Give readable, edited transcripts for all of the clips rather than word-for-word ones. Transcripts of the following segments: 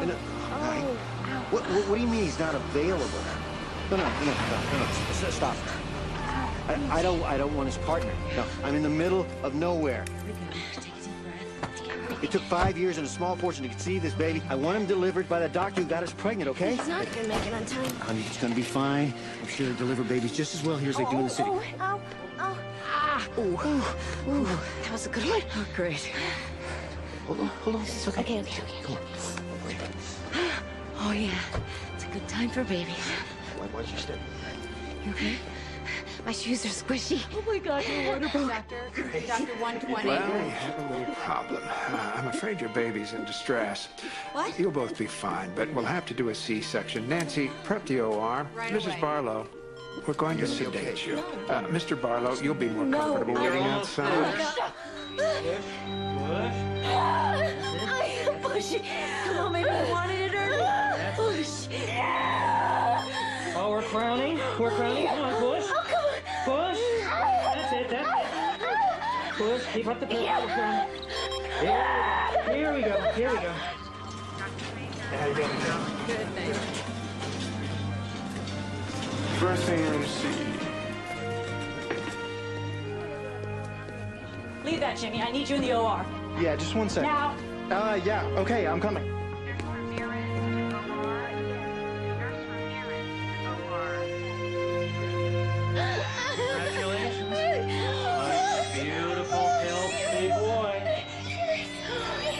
No, what do you mean he's not available? No. Stop. I don't want his partner. No, I'm in the middle of nowhere. It took 5 years and a small fortune to conceive this baby. I want him delivered by the doctor who got us pregnant, okay? He's not gonna make it on time. Honey, it's gonna be fine. I'm sure they deliver babies just as well here as they do in the city. That was a good one. Oh, great. Hold on. It's okay. Okay. Come on. Oh, yeah. It's a good time for babies. Why don't you stay? You okay? My shoes are squishy. Oh my God, you're wonderful. Doctor 120. Well, we have a little problem. I'm afraid your baby's in distress. What? You'll both be fine, but we'll have to do a C-section. Nancy, prep the OR. Right Mrs. away. Barlow, we're going to sedate you. Mr. Barlow, you'll be more comfortable No. waiting outside. I am pushy. Come on, maybe you wanted it early. Push. Oh, we're crowning. Come on, push. Oh, come on. Push. That's it. Push. Keep up the pace. Here we go. How you doing? Good, thanks. First AMC. Leave that, Jimmy. I need you in the OR. Yeah, just 1 second. Now. Yeah, okay, I'm coming. Congratulations. My beautiful, healthy boy. Oh, my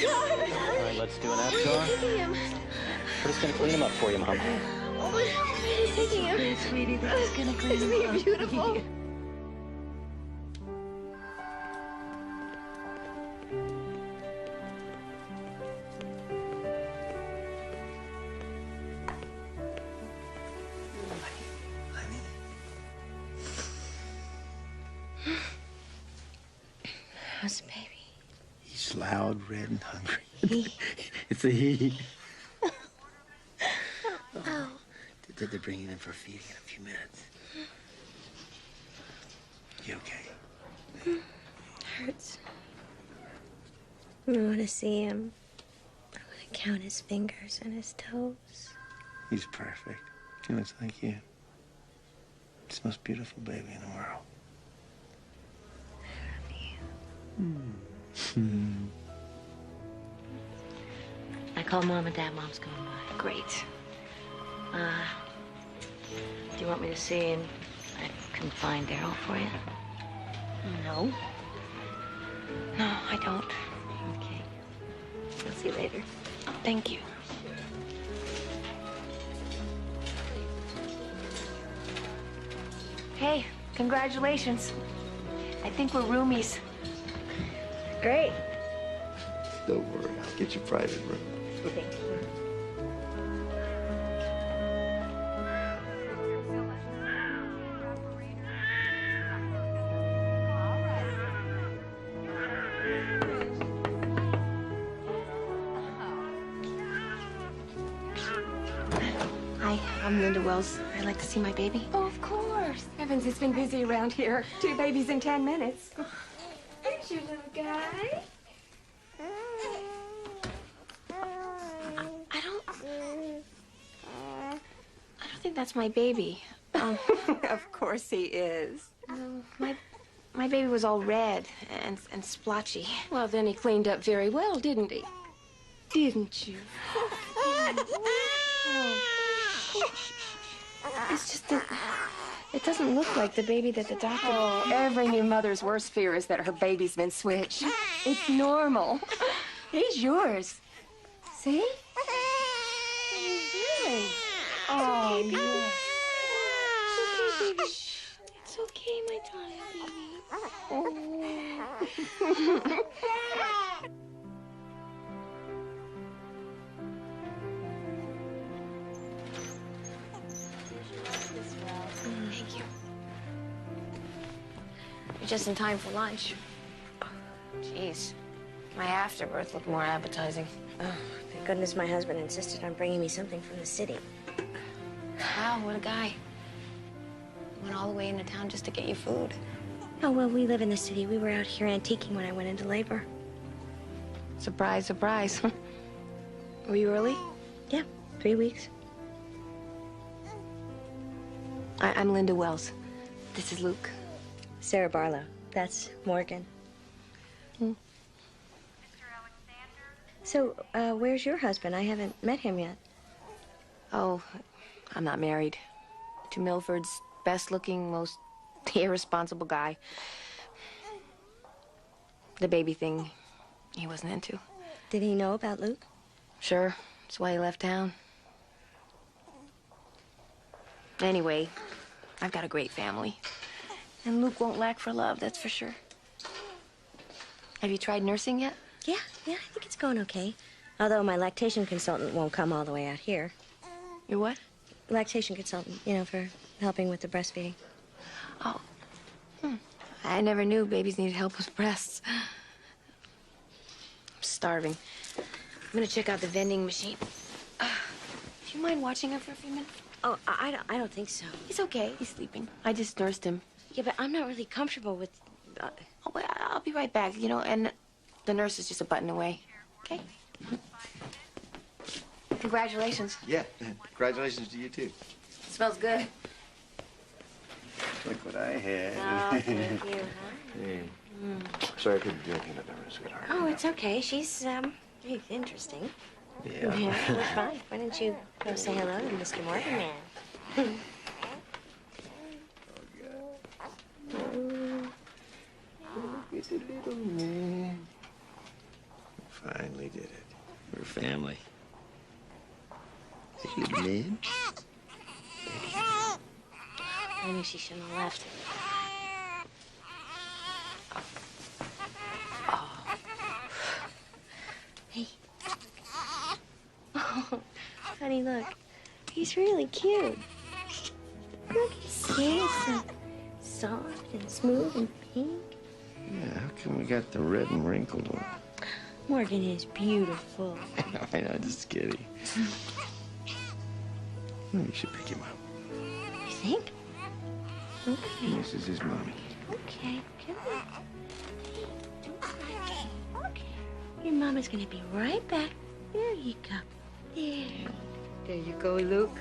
God. All right, let's do an Apgar. We're just gonna clean him up for you, Mom. Oh, he's taking him. Sweetie, this is gonna clean Isn't he beautiful? How's the baby? He's loud, red, and hungry. He? It's a he. Oh. They're bringing him for feeding in a few minutes. You okay? Hurts. I want to see him. I want to count his fingers and his toes. He's perfect. He looks like you. It's the most beautiful baby in the world. I called Mom and Dad. Mom's coming by. Great. Do you want me to see and I can find Daryl for you? No. No, I don't. Okay. I'll see you later. Thank you. Hey, congratulations. I think we're roomies. Great. Don't worry, I'll get you a private room. Thank you. Hi, I'm Linda Wells. I'd like to see my baby. Oh, of course. Heavens, it's been busy around here. 2 babies in 10 minutes. There's your little guy. I don't think that's my baby. Of course he is. My baby was all red and splotchy. Well, then he cleaned up very well, didn't he? Didn't you? It's just that it doesn't look like the baby that the doctor. Oh, every new mother's worst fear is that her baby's been switched. It's normal. He's yours. See? Oh, yes. It's okay, baby. It's okay, my darling baby. Thank you. You're just in time for lunch. Jeez, my afterbirth looked more appetizing. Oh, thank goodness my husband insisted on bringing me something from the city. Wow, what a guy. Went all the way into town just to get you food. Oh, well, we live in the city. We were out here antiquing when I went into labor. Surprise, surprise. Were you early? Yeah, 3 weeks. I'm Linda Wells. This is Luke. Sarah Barlow. That's Morgan. So, where's your husband? I haven't met him yet. Oh, I'm not married. To Milford's best-looking, most irresponsible guy. The baby thing, he wasn't into. Did he know about Luke? Sure, that's why he left town. Anyway, I've got a great family. And Luke won't lack for love, that's for sure. Have you tried nursing yet? Yeah, I think it's going okay. Although my lactation consultant won't come all the way out here. Your what? Lactation consultant, you know, for helping with the breastfeeding. Oh. I never knew babies needed help with breasts. I'm starving. I'm gonna check out the vending machine. Do you mind watching him for a few minutes? Oh, I don't think so. He's okay. He's sleeping. I just nursed him. Yeah, but I'm not really comfortable with... Oh, wait, I'll be right back, you know, and the nurse is just a button away. Okay? Congratulations. Yeah, congratulations to you, too. It smells good. Look what I had. Oh, thank you, Hey. Sorry I couldn't do anything about that, sweetheart. Oh, it's okay. She's, very interesting. Yeah. Yeah, well, fine. Why don't you go say hello to Mr. Morgan, man? Look at the little man. Finally did it. We're family. Hey, little man. I knew she shouldn't have left. Oh. Hey. Oh, honey, look. He's really cute. Look, he's handsome. Soft and smooth and pink. Yeah, how come we got the red and wrinkled one? Morgan is beautiful. I know, just kidding. Maybe you should pick him up. You think? Okay. This is his mommy. Okay, come on. Don't cry. Okay. Your mama's gonna be right back. There you go. There. There you go, Luke.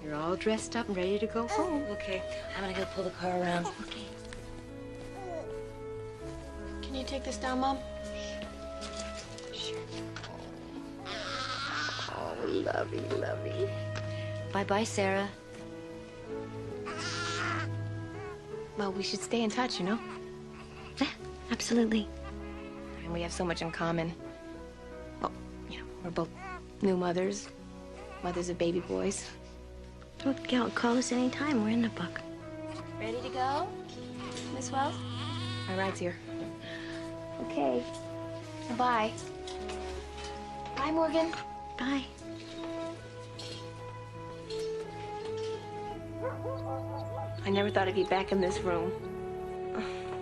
You're all dressed up and ready to go home. Okay. I'm gonna go pull the car around. Okay. Can you take this down, Mom? Sure. Oh, lovey, lovey. Bye-bye, Sarah. Well, we should stay in touch, you know? Yeah, absolutely. And we have so much in common. Well, you know, we're both new mothers, mothers of baby boys. Well, call us anytime. We're in the book. Ready to go, Miss Wells? My ride's here. Okay. Bye. Bye, Morgan. Bye. I never thought I'd be back in this room.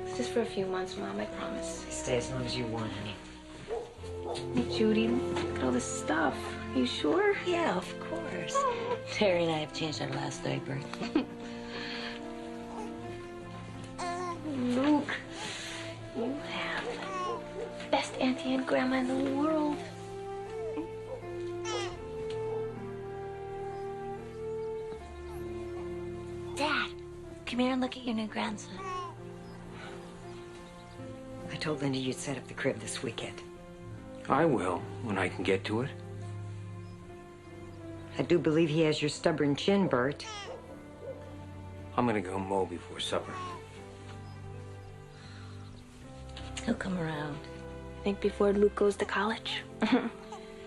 It's just for a few months, Mom, I promise. Stay as long as you want, honey. Hey, Judy, look at all this stuff. Are you sure? Yeah, of course. Terry and I have changed our last diaper. Luke, you have the best auntie and grandma in the world. Dad, come here and look at your new grandson. I told Linda you'd set up the crib this weekend. I will, when I can get to it. I do believe he has your stubborn chin, Bert. I'm gonna go mow before supper. He'll come around. I think before Luke goes to college.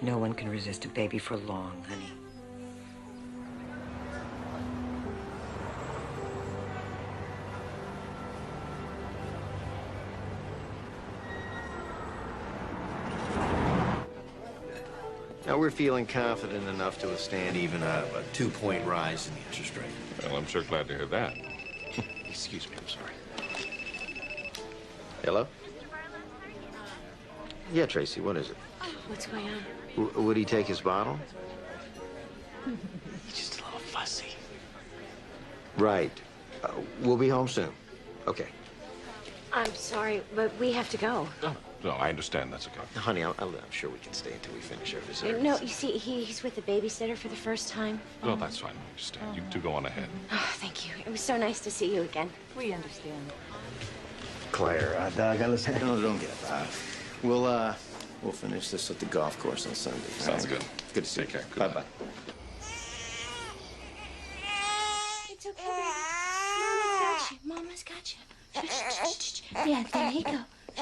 No one can resist a baby for long, honey. Now we're feeling confident enough to withstand even a 2-point rise in the interest rate. Well, I'm sure glad to hear that. Excuse me, I'm sorry. Hello? Yeah, Tracy, what is it? What's going on? Would he take his bottle? He's just a little fussy. Right. We'll be home soon. Okay. I'm sorry, but we have to go. Oh, No, I understand. That's okay. Honey, I'm sure we can stay until we finish our dessert. No, you see, he's with the babysitter for the first time. No, that's fine. I understand. You two go on ahead. Oh, thank you. It was so nice to see you again. We understand. Claire, Doug, listen. Don't get up. We'll finish this at the golf course on Sunday. Sounds good. Good to see you. Take care. Bye bye. It's okay. Mama's got you. Mama's got you. Yeah, there you go. I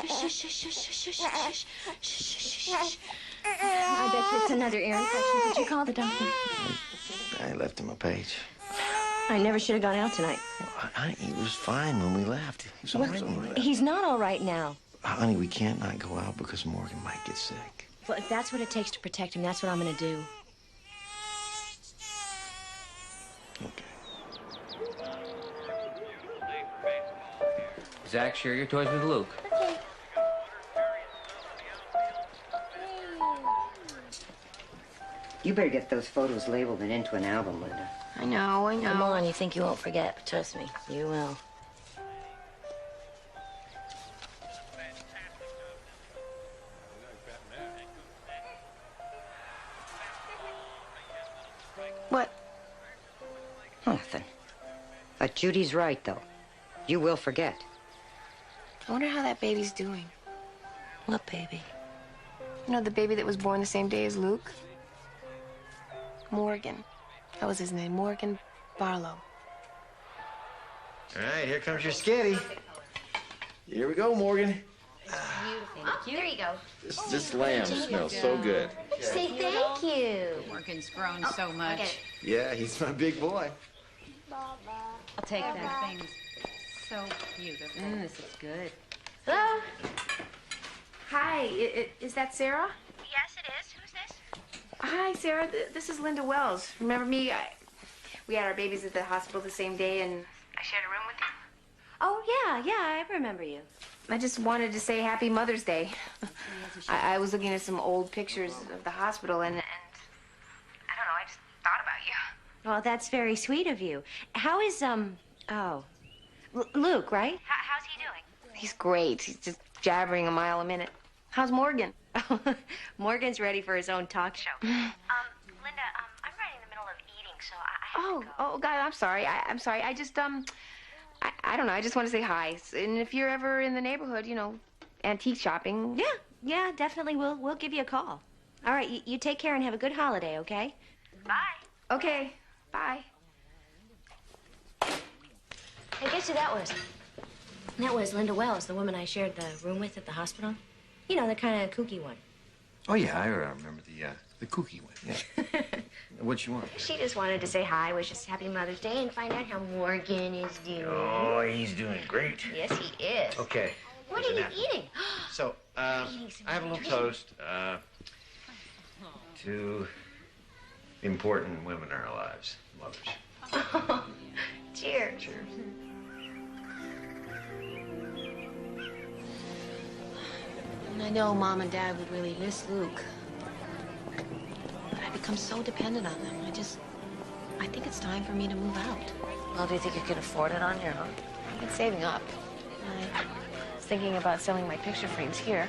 bet it's another ear infection. Did you call the doctor? I left him a page. I never should have gone out tonight. Honey, he was fine when we left. He was all right when we left. He's not all right now. Honey, we can't not go out because Morgan might get sick. Well, if that's what it takes to protect him, that's what I'm going to do. Okay. Zach, share your toys with Luke. Okay. You better get those photos labeled and into an album, Linda. I know. Come on, you think you won't forget, but trust me, you will. What? Nothing. But Judy's right, though. You will forget. I wonder how that baby's doing. What baby? You know, the baby that was born the same day as Luke? Morgan. That was his name, Morgan Barlow. All right, here comes your skitty. Here we go, Morgan. Oh, there you go. This lamb smells so good. Say thank you. Morgan's grown so much. Okay. Yeah, he's my big boy. I'll take that. Thing's so beautiful. This is good. Hello? Hi, is that Sarah? Yes, it is. Who's this? Hi, Sarah. This is Linda Wells. Remember me? We had our babies at the hospital the same day, and I shared a room with you. Oh, yeah, I remember you. I just wanted to say Happy Mother's Day. I was looking at some old pictures of the hospital, and I don't know, I just thought about you. Well, that's very sweet of you. How is, Luke, right? How's he doing? He's great. He's just jabbering a mile a minute. How's Morgan? Morgan's ready for his own talk show. Linda, I'm right in the middle of eating, so I have to go. Oh, God, I'm sorry. I'm sorry. I just, I don't know. I just want to say hi. And if you're ever in the neighborhood, you know, antique shopping. Yeah, definitely. We'll give you a call. All right, you take care and have a good holiday, okay? Bye. Okay, bye. Hey, guess who that was? That was Linda Wells, the woman I shared the room with at the hospital. You know, the kind of kooky one. Oh, yeah, I remember the kooky one, yeah. What you want? She just wanted to say hi, wish us Happy Mother's Day, and find out how Morgan is doing. Oh, he's doing great. Yes, he is. Okay. What are you eating? So, I have a little toast to important women in our lives, mothers. Cheers. Cheers. And I know Mom and Dad would really miss Luke. But I've become so dependent on them. I think it's time for me to move out. Well, do you think you can afford it on your own? I've been saving up. I was thinking about selling my picture frames here.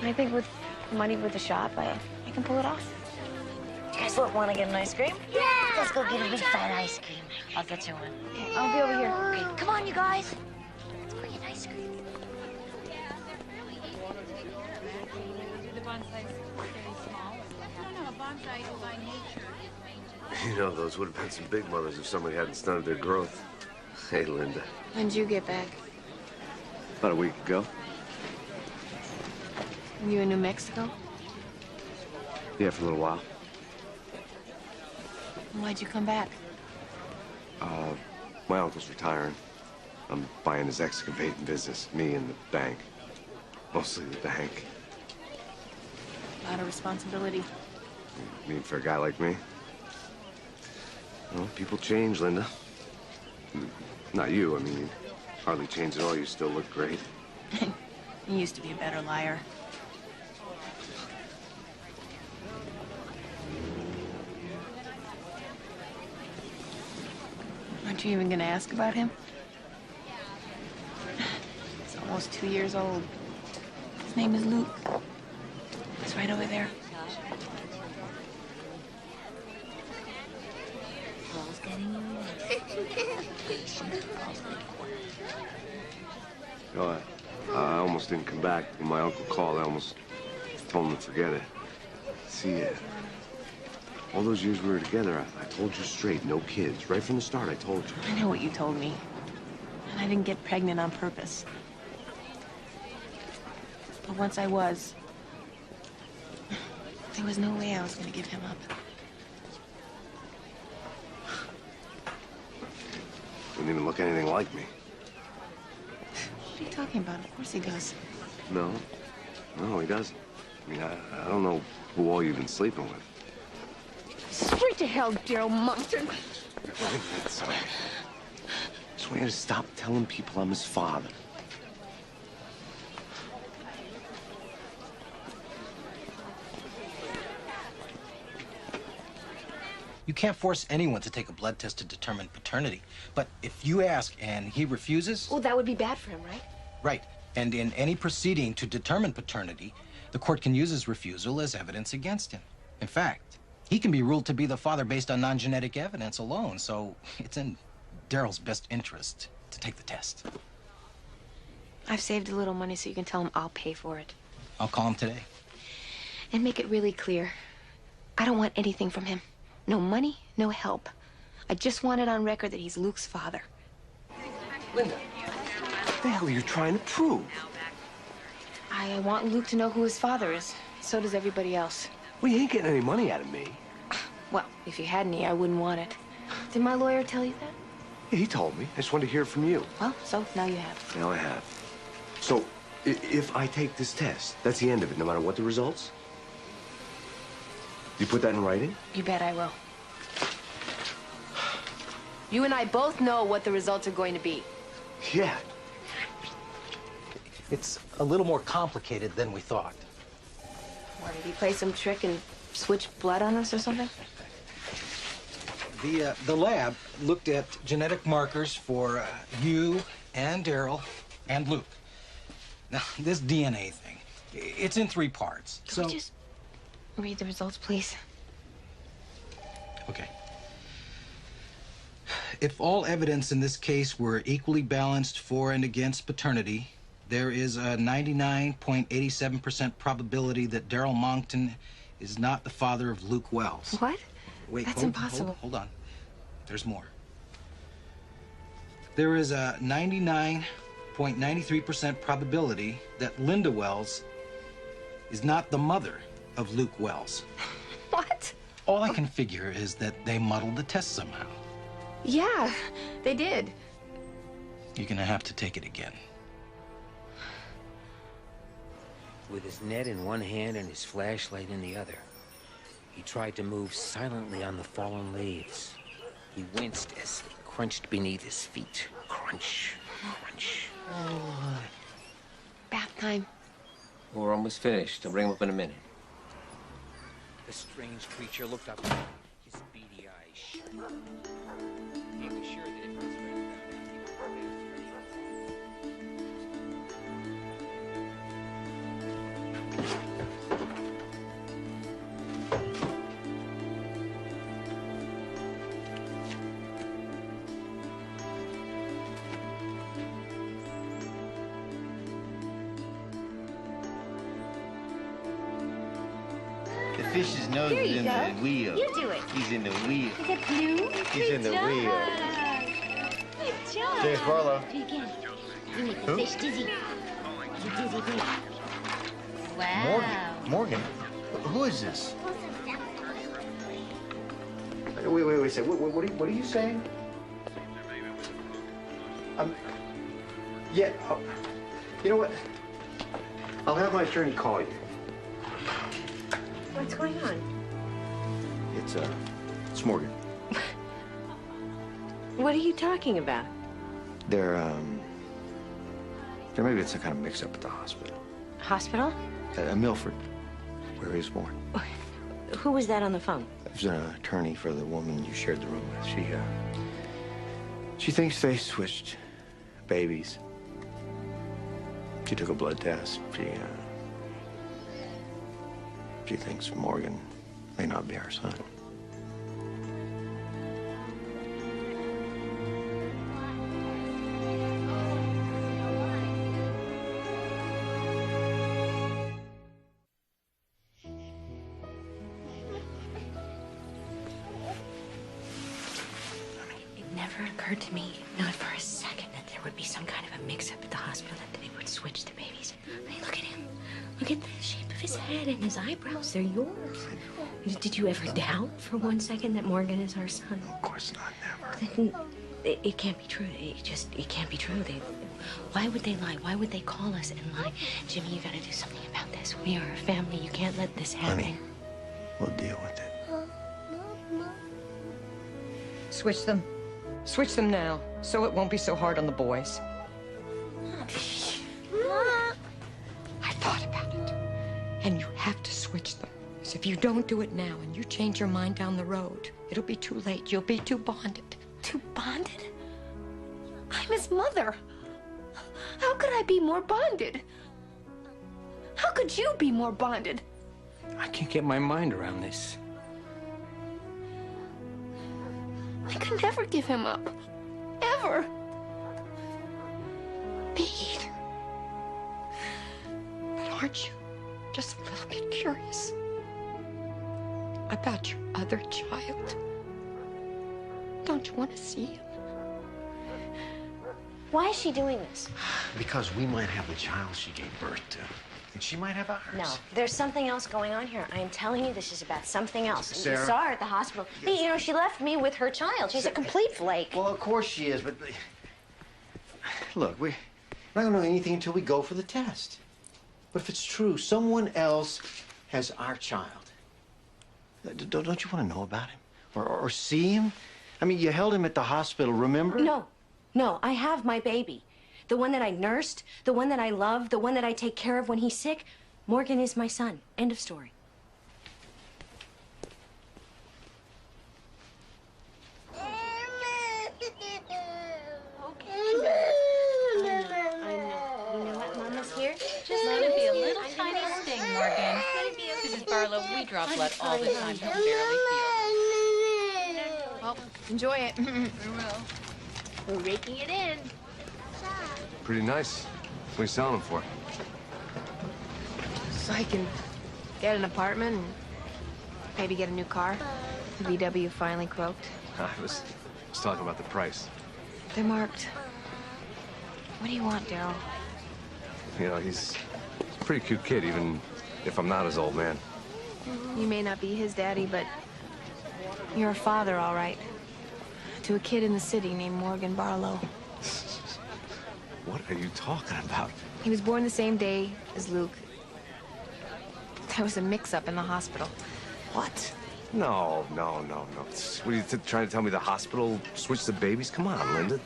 And I think with money with the shop, I can pull it off. You guys want to get an ice cream? Yeah! Let's go get a big fat ice cream. I'll get you one. Okay, I'll be over here. Okay, come on, you guys. Let's go get ice cream. You know, those would have been some big mothers if somebody hadn't stunted their growth. Hey, Linda. When'd you get back? About a week ago. Were you in New Mexico? Yeah, for a little while. Why'd you come back? My uncle's retiring. I'm buying his excavating business, me and the bank. Mostly the bank. A lot of responsibility. I mean, for a guy like me. Well, people change, Linda. Not you, I mean, you hardly changed at all. You still look great. You used to be a better liar. Aren't you even gonna ask about him? He's almost 2 years old. His name is Luke. He's right over there. You know, I almost didn't come back. When my uncle called, I almost told him to forget it. See, all those years we were together, I told you straight, no kids. Right from the start, I told you. I know what you told me. And I didn't get pregnant on purpose. But once I was, there was no way I was going to give him up. Didn't even look anything like me. What are you talking about? Of course he does. No, he doesn't. I mean, I don't know who all you've been sleeping with. Straight to hell, Daryl Moncton. Just want you to stop telling people I'm his father. You can't force anyone to take a blood test to determine paternity. But if you ask and he refuses... Well, that would be bad for him, right? Right. And in any proceeding to determine paternity, the court can use his refusal as evidence against him. In fact, he can be ruled to be the father based on non-genetic evidence alone, so it's in Daryl's best interest to take the test. I've saved a little money so you can tell him I'll pay for it. I'll call him today. And make it really clear. I don't want anything from him. No money, no help. I just want it on record that he's Luke's father. Linda, what the hell are you trying to prove? I want Luke to know who his father is. So does everybody else. Well, you ain't getting any money out of me. Well, if you had any, I wouldn't want it. Did my lawyer tell you that? Yeah, he told me. I just wanted to hear it from you. Well, so now you have. Now I have. So, if I take this test, that's the end of it, no matter what the results? You put that in writing? You bet I will. You and I both know what the results are going to be. Yeah. It's a little more complicated than we thought. What, did he play some trick and switch blood on us or something? The lab looked at genetic markers for you and Daryl and Luke. Now, this DNA thing, it's in 3 parts. Can we just read the results, please? Okay. If all evidence in this case were equally balanced for and against paternity, there is a 99.87% probability that Daryl Moncton is not the father of Luke Wells. What? Wait, That's impossible. Hold on. There's more. There is a 99.93% probability that Linda Wells is not the mother of Luke Wells. What? All I can figure is that they muddled the test somehow. Yeah, they did. You're gonna have to take it again. With his net in one hand and his flashlight in the other, he tried to move silently on the fallen leaves. He winced as they crunched beneath his feet. Crunch, crunch. Bath time. We're almost finished. I'll bring him up in a minute. The strange creature looked up at him, his beady eyes shut. He was sure that if his friend found out, The fish's nose is in the wheel. You do it. He's in the wheel. Is it blue? He's in the wheel. Good job. James Barlow. Do it again. You make the Who? fish dizzy. You dizzy fish. Morgan. Morgan? Who is this? Wait a second. What are you saying? Yeah. You know what? I'll have my attorney call you. What's going on? It's Morgan. What are you talking about? There may be some kind of mix-up at the hospital. Hospital? Milford, where he was born. Who was that on the phone? It was an attorney for the woman you shared the room with. She thinks they switched babies. She took a blood test. She thinks Morgan may not be our son. It never occurred to me, not for a second, that there would be some kind of a mix-up at the hospital, that they would switch the babies. I mean, look at him. Look at the shape of his head and his eyebrows. They're yours. Did you ever doubt for one second that Morgan is our son? Of course not, never. Then it can't be true. It can't be true. Why would they lie? Why would they call us and lie? Jimmy, you gotta do something about this. We are a family. You can't let this happen. Honey, we'll deal with it. Switch them. Switch them now, so it won't be so hard on the boys. I thought about it. And you have to switch them. Because if you don't do it now and you change your mind down the road, it'll be too late. You'll be too bonded. Too bonded? I'm his mother. How could I be more bonded? How could you be more bonded? I can't get my mind around this. I could never give him up. Ever. Me either. But aren't you just a little bit curious about your other child? Don't you want to see him? Why is she doing this? Because we might have the child she gave birth to. And she might have ours. No, there's something else going on here. I am telling you, this is about something else. Sarah? You saw her at the hospital. Hey, you know, she left me with her child. She's a complete flake. Well, of course she is, but... Look, we're not going to know anything until we go for the test. But if it's true, someone else has our child. Don't you want to know about him? Or see him? I mean, you held him at the hospital, remember? No, I have my baby. The one that I nursed, the one that I love, the one that I take care of when he's sick. Morgan is my son. End of story. Just let it be a little tiny sting, Morgan. Mrs. Barlow, we drop blood all the time. He'll barely feel. Well, enjoy it. We will. We're raking it in. Pretty nice. What are you selling them for? So I can get an apartment and maybe get a new car. The VW finally croaked. I was talking about the price. They're marked. What do you want, Daryl? You know, he's a pretty cute kid, even if I'm not his old man. You may not be his daddy, but you're a father, all right. To a kid in the city named Morgan Barlow. What are you talking about? He was born the same day as Luke. There was a mix-up in the hospital. What? No. What are you trying to tell me? The hospital switched the babies? Come on, Linda.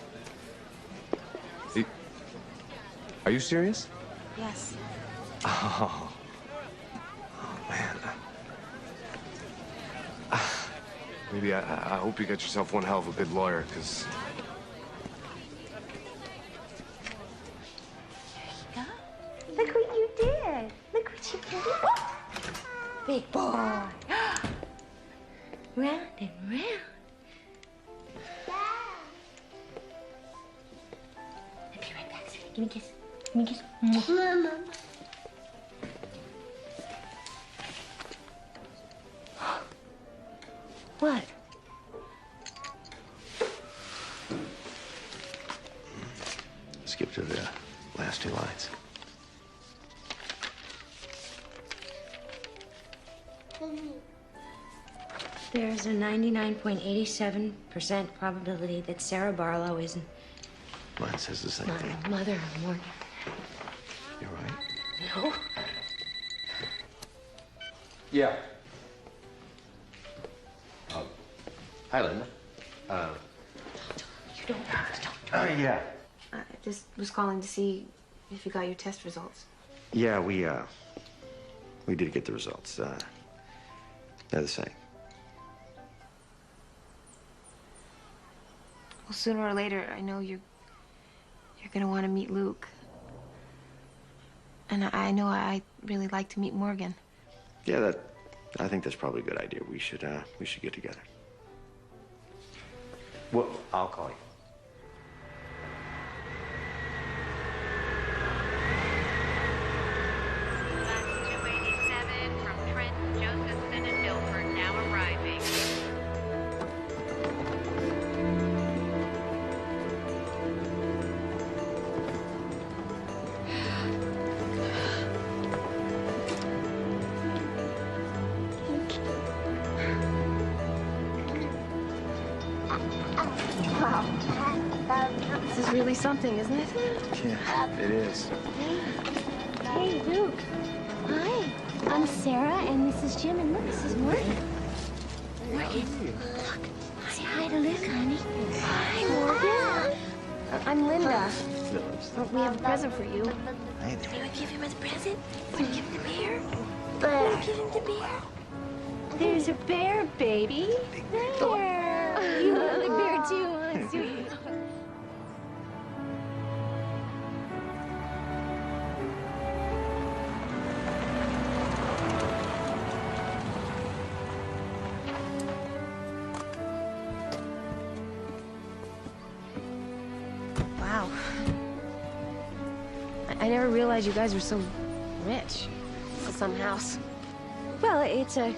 Are you serious? Yes. Oh man. Maybe I hope you got yourself one hell of a good lawyer, because... Look what you did. Look what you did. Big boy. Round and round. I'll be right back, sweetie. Give me a kiss. Give me a kiss. Mama. What? Skip to the last two lines. There's a 99.87% probability that Sarah Barlow isn't Mine says the same thing. my mother, Morgan. You're right. No. Yeah. Hi, Linda. You don't. Yeah. I just was calling to see if you got your test results. Yeah, we did get the results. They're the same. Well, sooner or later, I know you're gonna want to meet Luke. And I know I'd really like to meet Morgan. Yeah, I think that's probably a good idea. We should get together. Well, I'll call you. Bus 287 from Trenton, Josephson, and Milford now arriving. This is really something, isn't it? Yeah, it is. Hey, Luke. Hi. I'm Sarah, and this is Jim, and look, this is Morgan. Morgan, look. Say hi to Luke, honey. Hi, Morgan. I'm Linda. Oh, we have a present for you. Hey there. You want to give him a present? Want to give him the bear? Want to give him the bear? There's a bear, baby. Bear. You love the bear, too, huh, sweetie? Wow. I never realized you guys were so rich. Some house. Well, it's a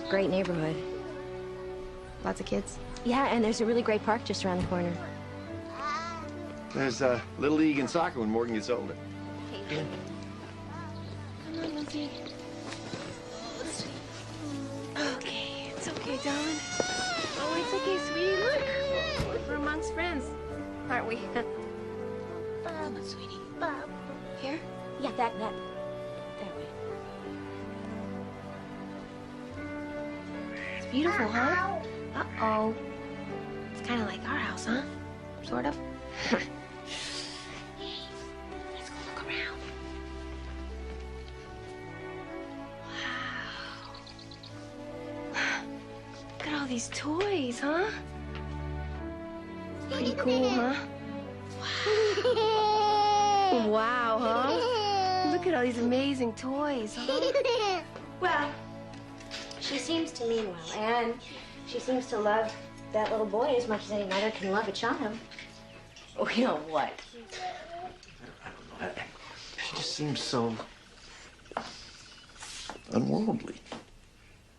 great neighborhood. Lots of kids. Yeah, and there's a really great park just around the corner. There's Little League and soccer when Morgan gets older. Come on, Lizzie. Okay, it's okay, darling. Oh, it's okay, sweetie. Look, we're amongst friends, aren't we? Come on, sweetie. Here? Yeah, that way. It's beautiful, huh? Uh-oh. It's kind of like our house, huh? Sort of. Let's go look around. Wow. Look at all these toys, huh? Pretty cool, huh? Wow, huh? Look at all these amazing toys, huh? Well, she seems to mean well, and she seems to love that little boy as much as any mother can love a child. Oh, you know what? I don't know. She just seems so unworldly.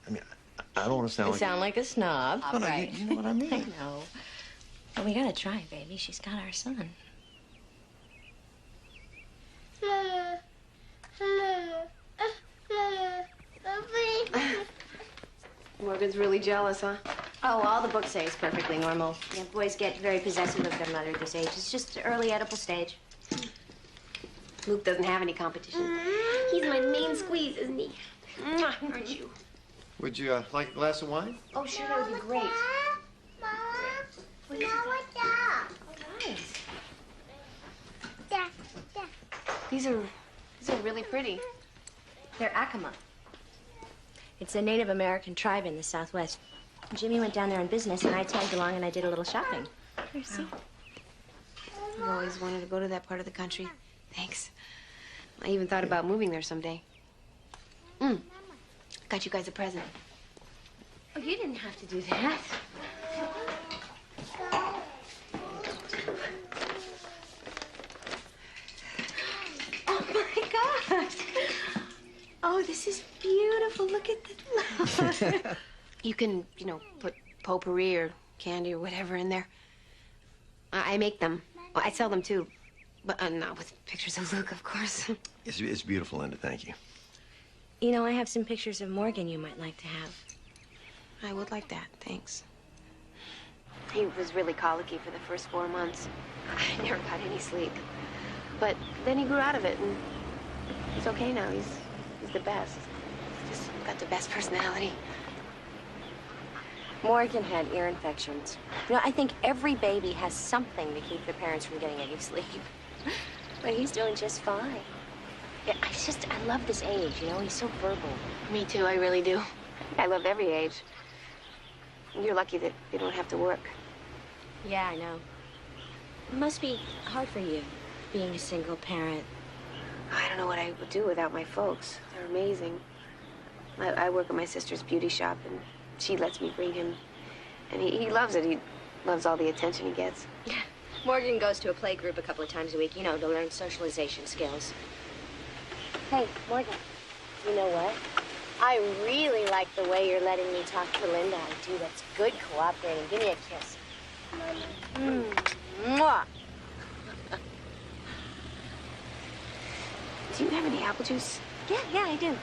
I mean, I don't want to sound like... a snob. No, no, you know what I mean. I know. But we gotta try, baby. She's got our son. Morgan's really jealous, huh? Oh, all the books say it's perfectly normal. Yeah, boys get very possessive of their mother at this age. It's just early Oedipal stage. Luke doesn't have any competition. He's my main squeeze, isn't he? Aren't you? Would you like a glass of wine? Oh, sure, that would be great. What is it? These are really pretty. They're Acoma. It's a Native American tribe in the Southwest. Jimmy went down there on business, and I tagged along and I did a little shopping. Here, see? I've always wanted to go to that part of the country. Thanks. I even thought about moving there someday. Got you guys a present. Oh, you didn't have to do that. Oh, my gosh. Oh, this is beautiful. Look at the... You can, put potpourri or candy or whatever in there. I make them. Well, I sell them, too. But not with pictures of Luke, of course. It's beautiful, Linda. Thank you. You know, I have some pictures of Morgan you might like to have. I would like that. Thanks. He was really colicky for the first 4 months. I never got any sleep. But then he grew out of it, and he's okay now. He's the best. He's just got the best personality. Morgan had ear infections. You know, I think every baby has something to keep their parents from getting any sleep. But he's doing just fine. Yeah, I love this age, he's so verbal. Me too, I really do. I love every age. You're lucky that you don't have to work. Yeah, I know. It must be hard for you, being a single parent. I don't know what I would do without my folks. They're amazing. I work at my sister's beauty shop, and she lets me bring him. And he loves it. He loves all the attention he gets. Morgan goes to a play group a couple of times a week, you know, to learn socialization skills. Hey, Morgan, you know what? I really like the way you're letting me talk to Linda. I do. That's good cooperating. Give me a kiss. Mwah. Do you have any apple juice? Yeah, I do.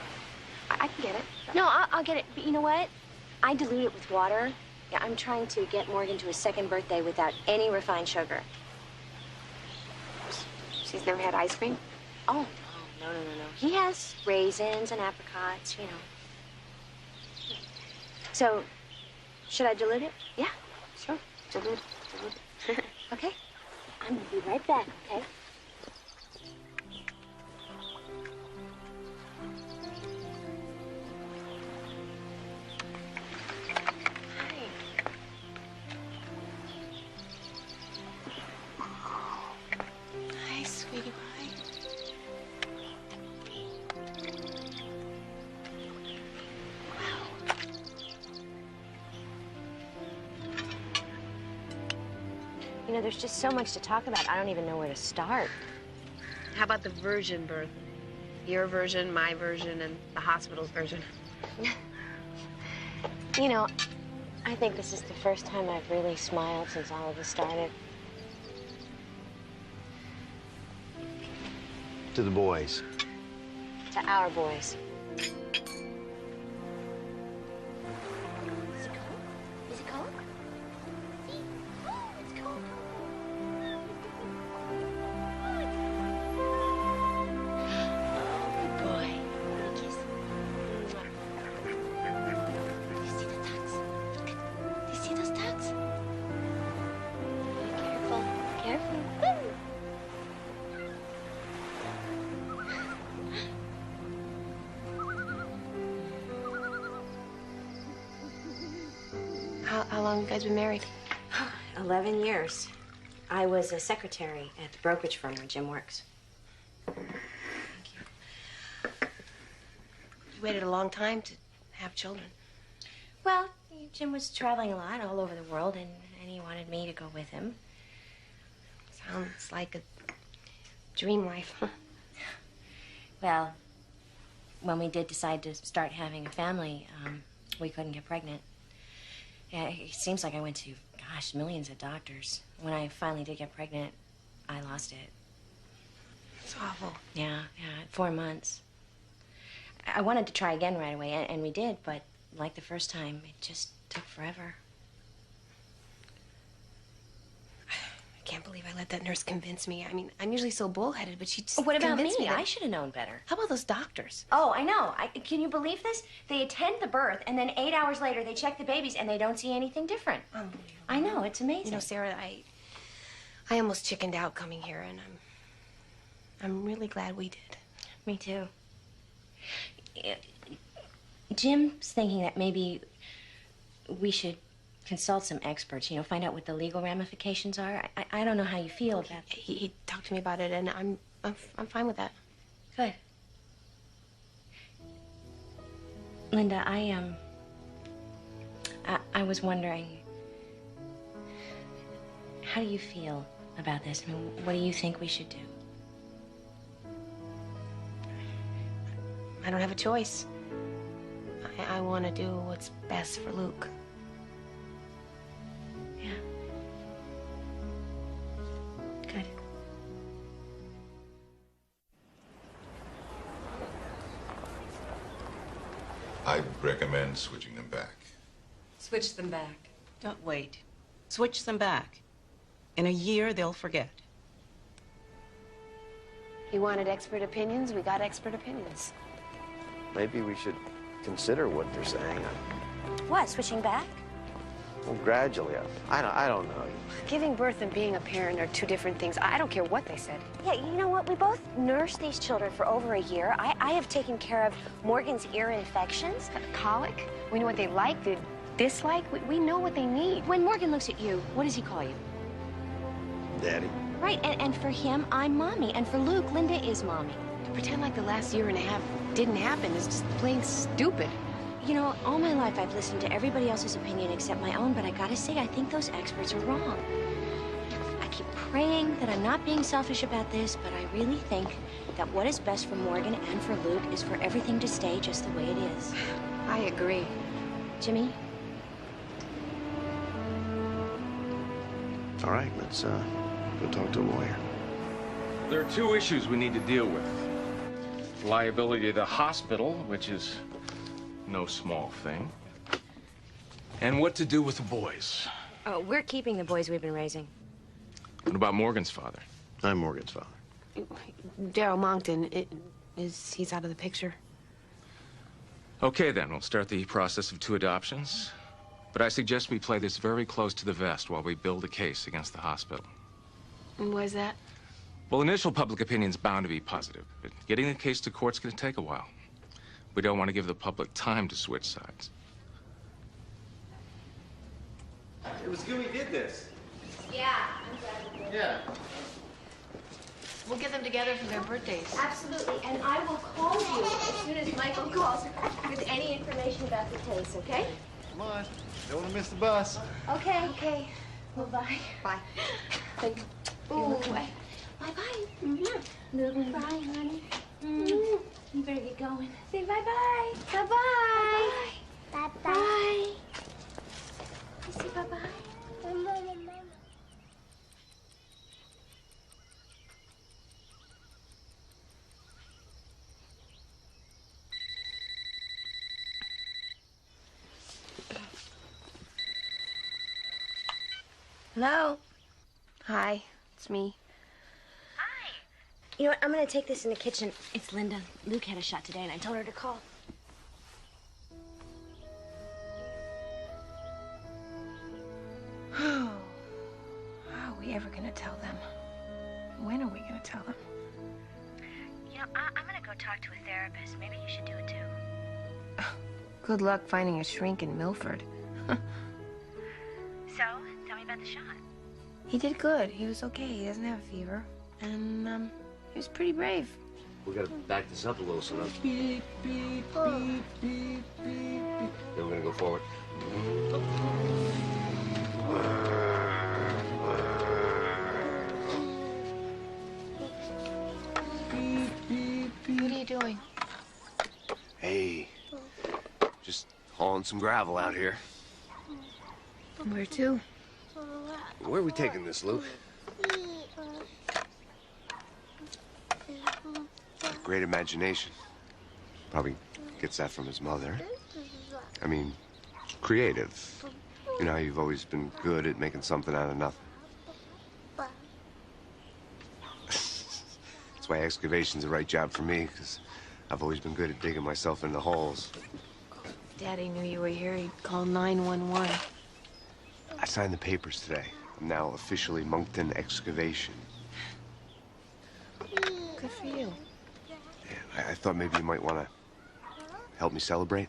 I can get it. No, I'll get it. But you know what? I dilute it with water. Yeah, I'm trying to get Morgan to his second birthday without any refined sugar. She's never had ice cream? Oh, no. He has raisins and apricots, you know. So, should I dilute it? Yeah, sure. Dilute it. Okay. I'm gonna be right back, okay? Hi, sweetie pie. You know, there's just so much to talk about. I don't even know where to start. How about the virgin birth? Your version, my version, and the hospital's version. You know, I think this is the first time I've really smiled since all of this started. To the boys. To our boys. Is it cold? Oh, it's cold. Oh, good boy. Give me a kiss. Do you see the ducks? Look at, do you see those ducks? Careful, careful. How long have you guys been married? 11 years. I was a secretary at the brokerage firm where Jim works. You waited a long time to have children. Well, Jim was traveling a lot all over the world, and he wanted me to go with him. Sounds like a dream life. Well, when we did decide to start having a family, we couldn't get pregnant. Yeah, it seems like I went to, gosh, millions of doctors. When I finally did get pregnant, I lost it. It's awful. Yeah, 4 months. I wanted to try again right away, and we did, but like the first time, it just took forever. I can't believe I let that nurse convince me. I mean, I'm usually so bullheaded, but she just What about me? convinced me that... I should have known better. How about those doctors? Oh, I know. Can you believe this? They attend the birth, and then 8 hours later, they check the babies, and they don't see anything different. Unbelievable. I know. It's amazing. You know, Sarah, I almost chickened out coming here, and I'm really glad we did. Me too. Jim's thinking that maybe we should consult some experts, you know, find out what the legal ramifications are. I don't know how you feel about that. He talked to me about it, and I'm fine with that. Good. Linda, I was wondering, how do you feel about this? I mean, what do you think we should do? I don't have a choice. I want to do what's best for Luke. Yeah. Good. I'd recommend switching them back. Switch them back. Don't wait. Switch them back. In a year, they'll forget. You wanted expert opinions? We got expert opinions. Maybe we should consider what they're saying. What, switching back? Well, gradually. I don't know. Giving birth and being a parent are two different things. I don't care what they said. Yeah, you know what? We both nursed these children for over a year. I have taken care of Morgan's ear infections. Colic? We know what they like, they dislike. We know what they need. When Morgan looks at you, what does he call you? Daddy. Right, and for him, I'm Mommy. And for Luke, Linda is Mommy. To pretend like the last year and a half didn't happen is just plain stupid. You know, all my life I've listened to everybody else's opinion except my own, but I gotta say, I think those experts are wrong. I keep praying that I'm not being selfish about this, but I really think that what is best for Morgan and for Luke is for everything to stay just the way it is. I agree. Jimmy? All right, let's go talk to a lawyer. There are two issues we need to deal with. Liability to the hospital, which is no small thing. And what to do with the boys. Oh, we're keeping the boys we've been raising. What about Morgan's father? I'm Morgan's father. Daryl Monkton, he's out of the picture. Okay, then, we'll start the process of 2 adoptions. But I suggest we play this very close to the vest while we build a case against the hospital. And why is that? Well, initial public opinion's bound to be positive, but getting the case to court's gonna take a while. We don't want to give the public time to switch sides. It was good we did this. Yeah, I'm glad we did. Yeah. We'll get them together for their birthdays. Absolutely, and I will call you as soon as Michael calls with any information about the case, okay? Come on. Don't want to miss the bus. Okay. Okay. Well, bye. Bye. Thank you. Ooh. Bye. Bye-bye. Mm-hmm. Bye, honey. Mm-hmm. You better get going. Say bye-bye. Bye-bye. Bye-bye. Bye. Say bye-bye. Hello? Hi, it's me. Hi. You know what? I'm gonna take this in the kitchen. It's Linda. Luke had a shot today, and I told her to call. How are we ever gonna tell them? When are we gonna tell them? You know, I'm gonna go talk to a therapist. Maybe you should do it too. Good luck finding a shrink in Milford. So, tell me about the shot. He did good. He was okay. He doesn't have a fever. And, he was pretty brave. We gotta back this up a little, so that... Beep, beep, beep, beep, beep, beep. Then we're gonna go forward. What are you doing? Hey, just hauling some gravel out here. Where to? Where are we taking this, Luke? Great imagination. Probably gets that from his mother. I mean, creative. You know how you've always been good at making something out of nothing. That's why excavation's the right job for me, because I've always been good at digging myself into holes. Daddy knew you were here. He'd call 911. I signed the papers today. I'm now officially Monkton Excavation. Good for you. Yeah, I thought maybe you might want to help me celebrate.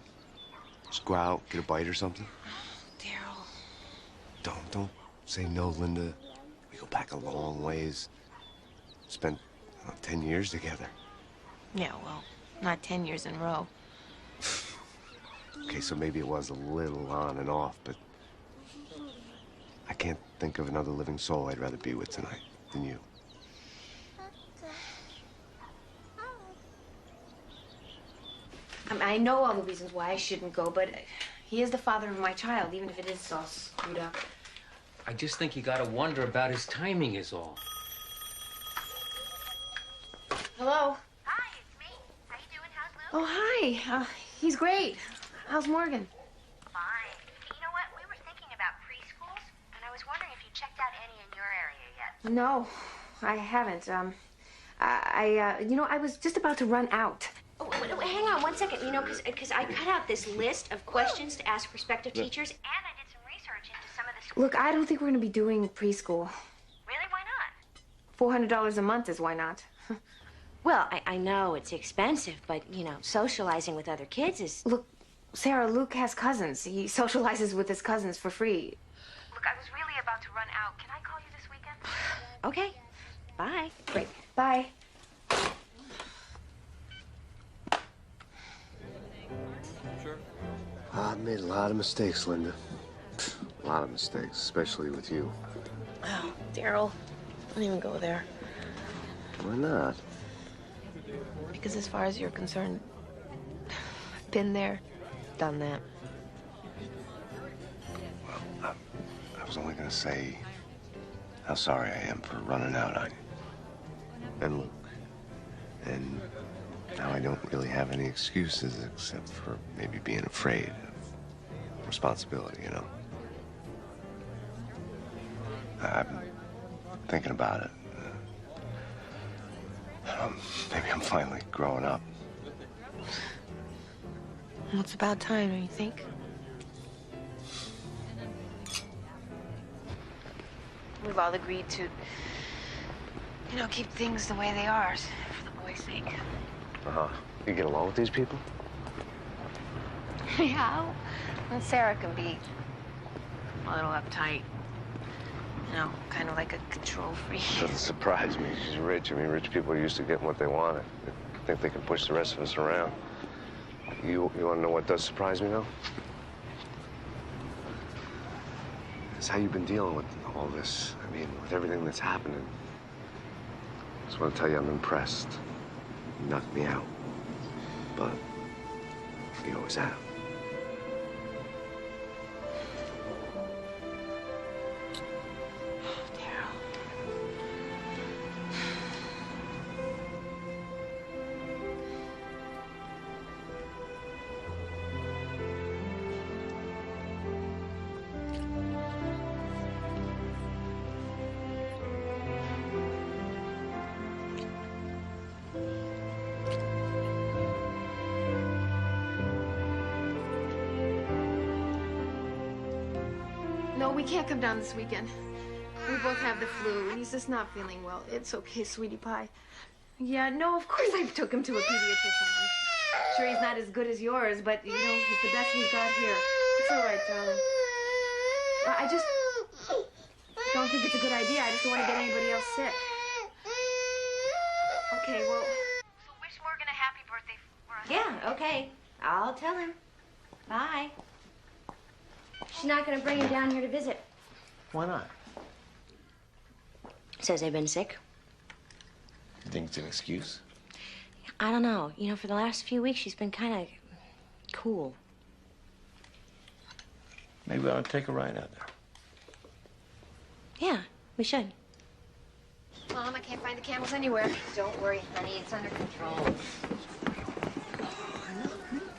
Just go out, get a bite or something. Daryl. Don't say no, Linda. We go back a long ways. Spent 10 years together. Yeah, well, not 10 years in a row. Okay, so maybe it was a little on and off, but I can't think of another living soul I'd rather be with tonight than you. I know all the reasons why I shouldn't go, but he is the father of my child, even if it is all screwed up. I just think you gotta wonder about his timing is all. Hello? Hi, it's me. How you doing? How's Luke? Oh, hi. He's great. How's Morgan? Fine. You know what? We were thinking about preschools, and I was wondering if you checked out any in your area yet. No, I haven't. I was just about to run out. Oh, hang on 1 second, you know, because I cut out this list of questions to ask prospective teachers. And I did some research into some of the schools. Look, I don't think we're going to be doing preschool. Really? Why not? $400 a month is why not. Well, I know it's expensive, but, you know, socializing with other kids is... Look, Sarah, Luke has cousins. He socializes with his cousins for free. Look, I was really about to run out. Can I call you this weekend? Okay. Bye. Great. Bye. I've made a lot of mistakes, Linda. A lot of mistakes, especially with you. Oh, Daryl, don't even go there. Why not? Because as far as you're concerned, I've been there, done that. Well, I was only gonna say how sorry I am for running out on you. And Luke. And now I don't really have any excuses except for maybe being afraid of responsibility, you know? I've been thinking about it. Maybe I'm finally growing up. Well, it's about time, don't you think? We've all agreed to, you know, keep things the way they are for the boys' sake. Uh-huh. You get along with these people? Yeah. And Sarah can be a little uptight. You know, kind of like a control freak. Doesn't surprise me. She's rich. I mean, rich people are used to getting what they want. They think they can push the rest of us around. You want to know what does surprise me, though? It's how you've been dealing with all this. I mean, with everything that's happening. I just want to tell you I'm impressed. You knocked me out. But you always have. No, we can't come down this weekend. We both have the flu, and he's just not feeling well. It's okay, sweetie pie. Yeah, no, of course I took him to a pediatrician. I'm sure he's not as good as yours, but, you know, he's the best we've got here. It's all right, darling. I just don't think it's a good idea. I just don't want to get anybody else sick. Okay, well... So wish Morgan a happy birthday for us. Yeah, okay. I'll tell him. Bye. She's not going to bring him down here to visit. Why not? Says they've been sick. You think it's an excuse? I don't know. You know, for the last few weeks, she's been kind of cool. Maybe we ought to take a ride out there. Yeah, we should. Mom, I can't find the camels anywhere. Don't worry, honey. It's under control.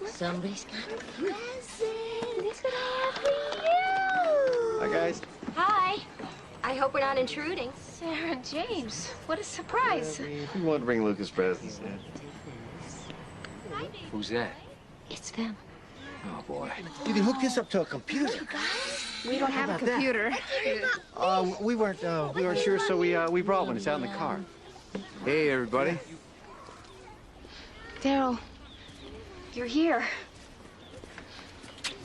Somebody's got a present. It's gonna happen for you. Hi, guys. Hi. I hope we're not intruding. Sarah and James, what a surprise. We want to bring Lucas presents. Who's that? It's them. Oh, boy. You can hook this up to a computer. We don't have a computer. We weren't sure, so we brought one. It's out in the car. Hey, everybody. Daryl, you're here.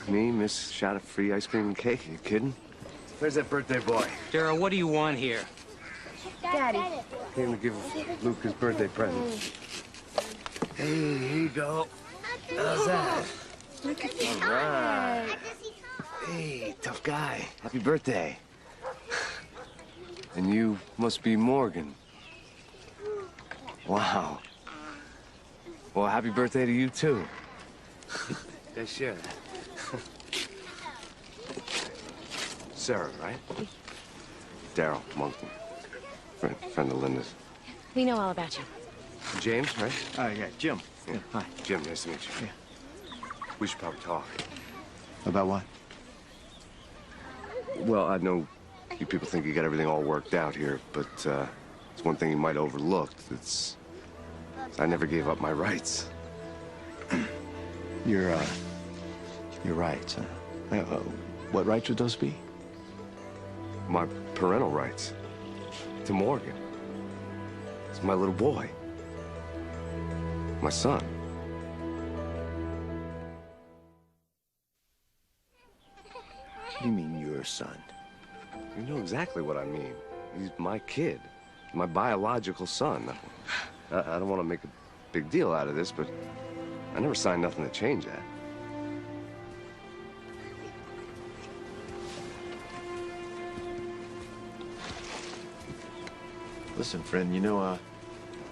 Me, Miss Shot of free ice cream and cake? You kidding? Where's that birthday boy? Daryl, what do you want here? Daddy. Came to give Luke his birthday present. Hey, here you go. How's that? Look at All right. Hey, tough guy. Happy birthday. And you must be Morgan. Wow. Well, happy birthday to you, too. Yeah, share that. Sarah, right? Daryl Monkton. Friend of Linda's. We know all about you. James, right? Yeah, Jim. Yeah. Hi. Jim, nice to meet you. Yeah. We should probably talk. About what? Well, I know you people think you got everything all worked out here, but it's one thing you might have overlooked. It's I never gave up my rights. Your rights, huh? What rights would those be? My parental rights. To Morgan. It's my little boy. My son. What do you mean, your son? You know exactly what I mean. He's my kid. My biological son. I don't want to make a big deal out of this, but I never signed nothing to change that. Listen, friend, you know,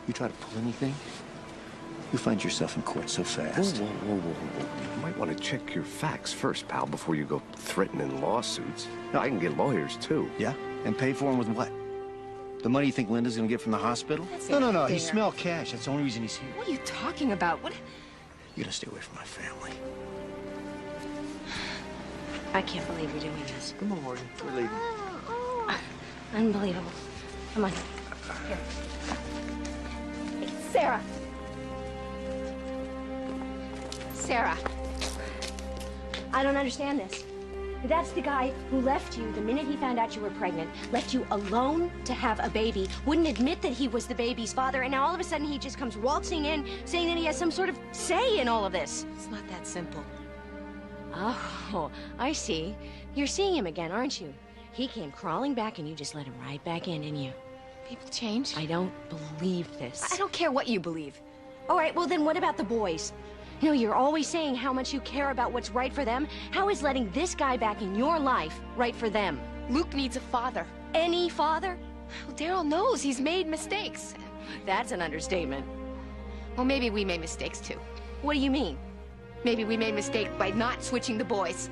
you try to pull anything, you find yourself in court so fast. Whoa. You might want to check your facts first, pal, before you go threatening lawsuits. No, I can get lawyers, too. Yeah? And pay for them with what? The money you think Linda's gonna get from the hospital? No. He smelled cash. That's the only reason he's here. What are you talking about? What? You gotta stay away from my family. I can't believe you're doing this. Come on, Morgan. We're leaving. Unbelievable. Come on. Here. Hey, Sarah. Sarah. I don't understand this. That's the guy who left you the minute he found out you were pregnant, left you alone to have a baby, wouldn't admit that he was the baby's father, and now all of a sudden he just comes waltzing in saying that he has some sort of say in all of this. It's not that simple. Oh, I see. You're seeing him again, aren't you? He came crawling back and you just let him right back in, didn't you? People change. I don't believe this. I don't care what you believe. All right, well then what about the boys? You know, you're always saying how much you care about what's right for them. How is letting this guy back in your life right for them? Luke needs a father. Any father? Well, Daryl knows he's made mistakes. That's an understatement. Well, maybe we made mistakes too. What do you mean? Maybe we made a mistake by not switching the boys.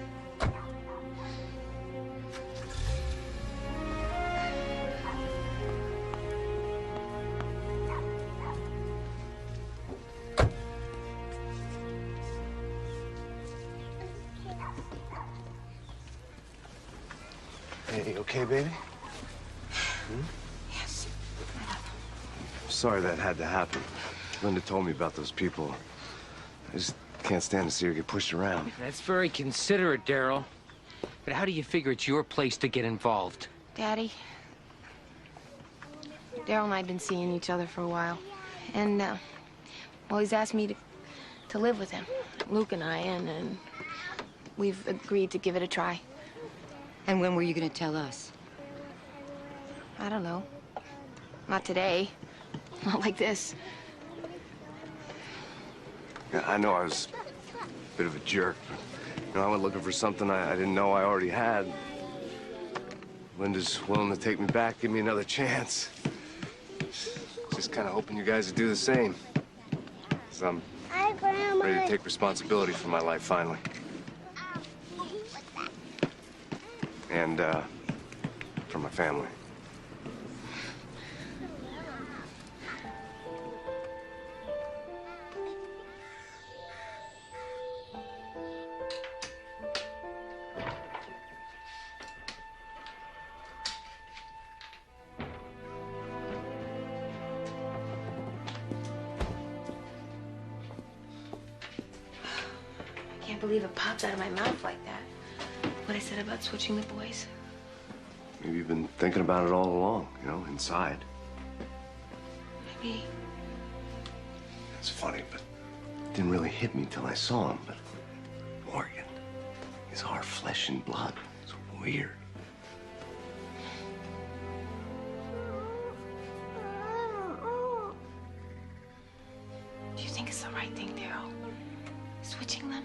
Hey, you okay, baby? Yes. Sorry that had to happen. Linda told me about those people. I just can't stand to see her get pushed around. That's very considerate, Daryl. But how do you figure it's your place to get involved? Daddy, Daryl and I have been seeing each other for a while. And, well, he's asked me to live with him, Luke and I, and we've agreed to give it a try. And when were you going to tell us? I don't know. Not today. Not like this. Yeah, I know I was a bit of a jerk, but, you know, I went looking for something I didn't know I already had. Linda's willing to take me back, give me another chance. Just kind of hoping you guys would do the same. 'Cause I'm ready to take responsibility for my life finally. And, for my family. I can't believe it popped out of my mouth like that. What I said about switching the boys. Maybe you've been thinking about it all along, you know, inside. Maybe. It's funny, but it didn't really hit me till I saw him. But Morgan is our flesh and blood. It's weird. Do you think it's the right thing, Daryl? Switching them?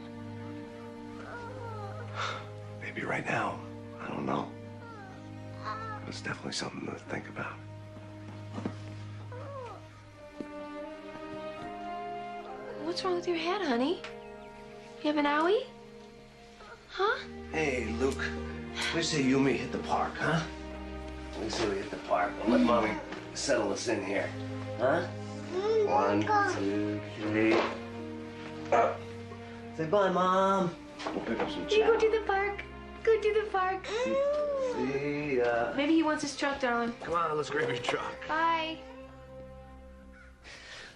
Maybe right now. I don't know. But it's definitely something to think about. What's wrong with your head, honey? You have an owie? Huh? Hey, Luke. We say you and me hit the park, huh? We say we hit the park. We'll let Mommy settle us in here. Huh? 1, 2, 3. Say bye, Mom. We'll pick up some You go chow. to the park. Go to the park. See ya. Maybe he wants his truck, darling. Come on, let's grab your truck. Bye.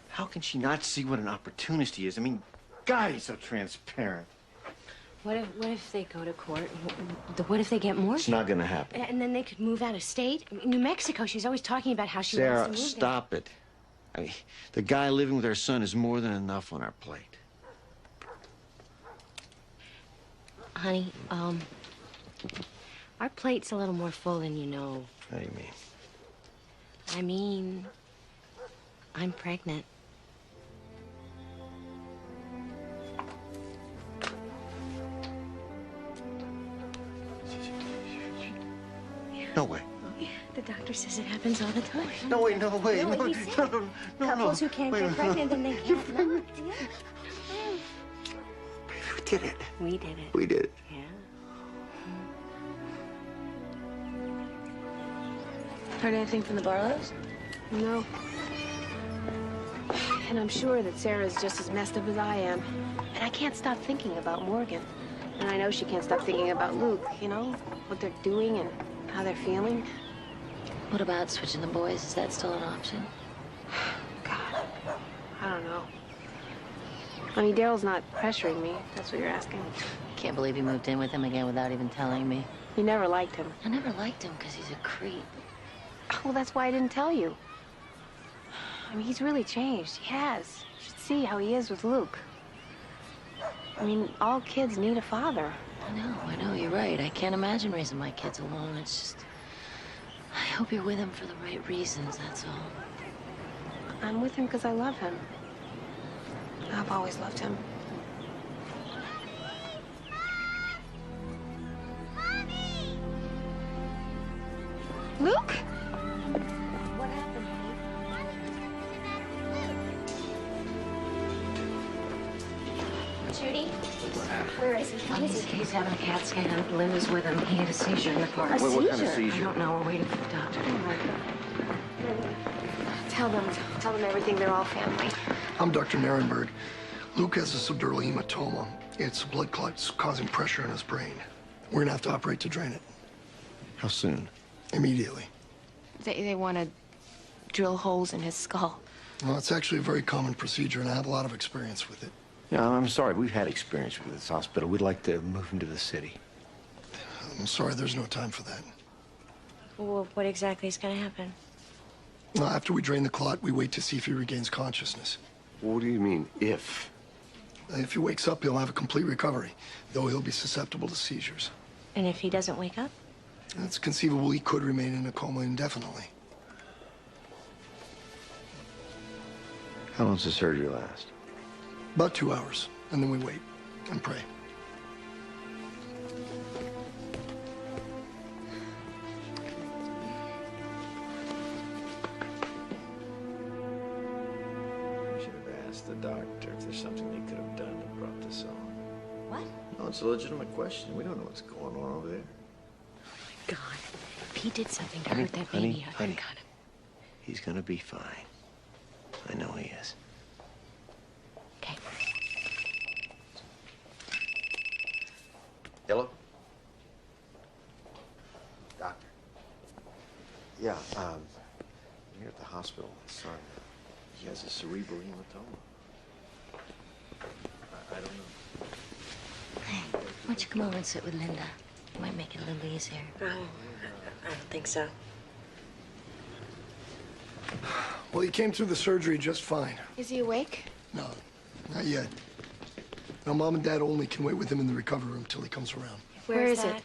How can she not see what an opportunity is? I mean, God, he's so transparent. What if they go to court? What if they get more? It's not gonna happen. And then they could move out of state? I mean, New Mexico, she's always talking about how she Sarah, wants to move stop it. I mean, the guy living with our son is more than enough on our plate. there. Honey, our plate's a little more full than you know. How do you mean? I mean, I'm pregnant. No way. The doctor says it happens all the time. No way, no way. No, No, he no, said no, no, couples no. who can't Wait, get wait, pregnant and they can't not. We did it. We did it. We did it. Yeah. Heard anything from the Barlows? No. And I'm sure that Sarah's just as messed up as I am. And I can't stop thinking about Morgan. And I know she can't stop thinking about Luke, you know? What they're doing and how they're feeling. What about switching the boys? Is that still an option? God, I don't know. I mean, Daryl's not pressuring me. That's what you're asking. Can't believe you moved in with him again without even telling me. You never liked him. I never liked him because he's a creep. Well, that's why I didn't tell you. I mean, he's really changed. He has. You should see how he is with Luke. I mean, all kids need a father. I know, you're right. I can't imagine raising my kids alone. It's just... I hope you're with him for the right reasons, that's all. I'm with him because I love him. I've always loved him. Luke? What happened, Judy? Where is he? What is he? He's having a CAT scan. Lynn is with him. He had a seizure in the park. A What kind of seizure? seizure? I don't know. We're waiting for the doctor. Tell them everything. They're all family. I'm Dr. Narenberg. Luke has a subdural hematoma. It's a blood clot causing pressure in his brain. We're gonna have to operate to drain it. How soon? Immediately. They want to drill holes in his skull. Well, it's actually a very common procedure, and I have a lot of experience with it. Yeah, I'm sorry. We've had experience with this hospital. We'd like to move him to the city. I'm sorry, there's no time for that. Well, what exactly is going to happen? Well, after we drain the clot, we wait to see if he regains consciousness. What do you mean, if? If he wakes up, he'll have a complete recovery, though he'll be susceptible to seizures. And if he doesn't wake up? It's conceivable he could remain in a coma indefinitely. How long does the surgery last? About 2 hours, and then we wait and pray. We should have asked the doctor if there's something they could have done that brought this on. What? No, it's a legitimate question. We don't know what's going on over there. God, if he did something to Honey, hurt that honey, baby, I honey. got him. He's gonna be fine. I know he is. Okay. Hello? Doctor. Yeah, I'm here at the hospital. My son, he has a cerebral hematoma. I don't know. Why don't you come over and sit with Linda? You might make it a little easier. I don't think so. Well, he came through the surgery just fine. Is he awake? No, not yet. Now, Mom and Dad only can wait with him in the recovery room till he comes around. Where is it?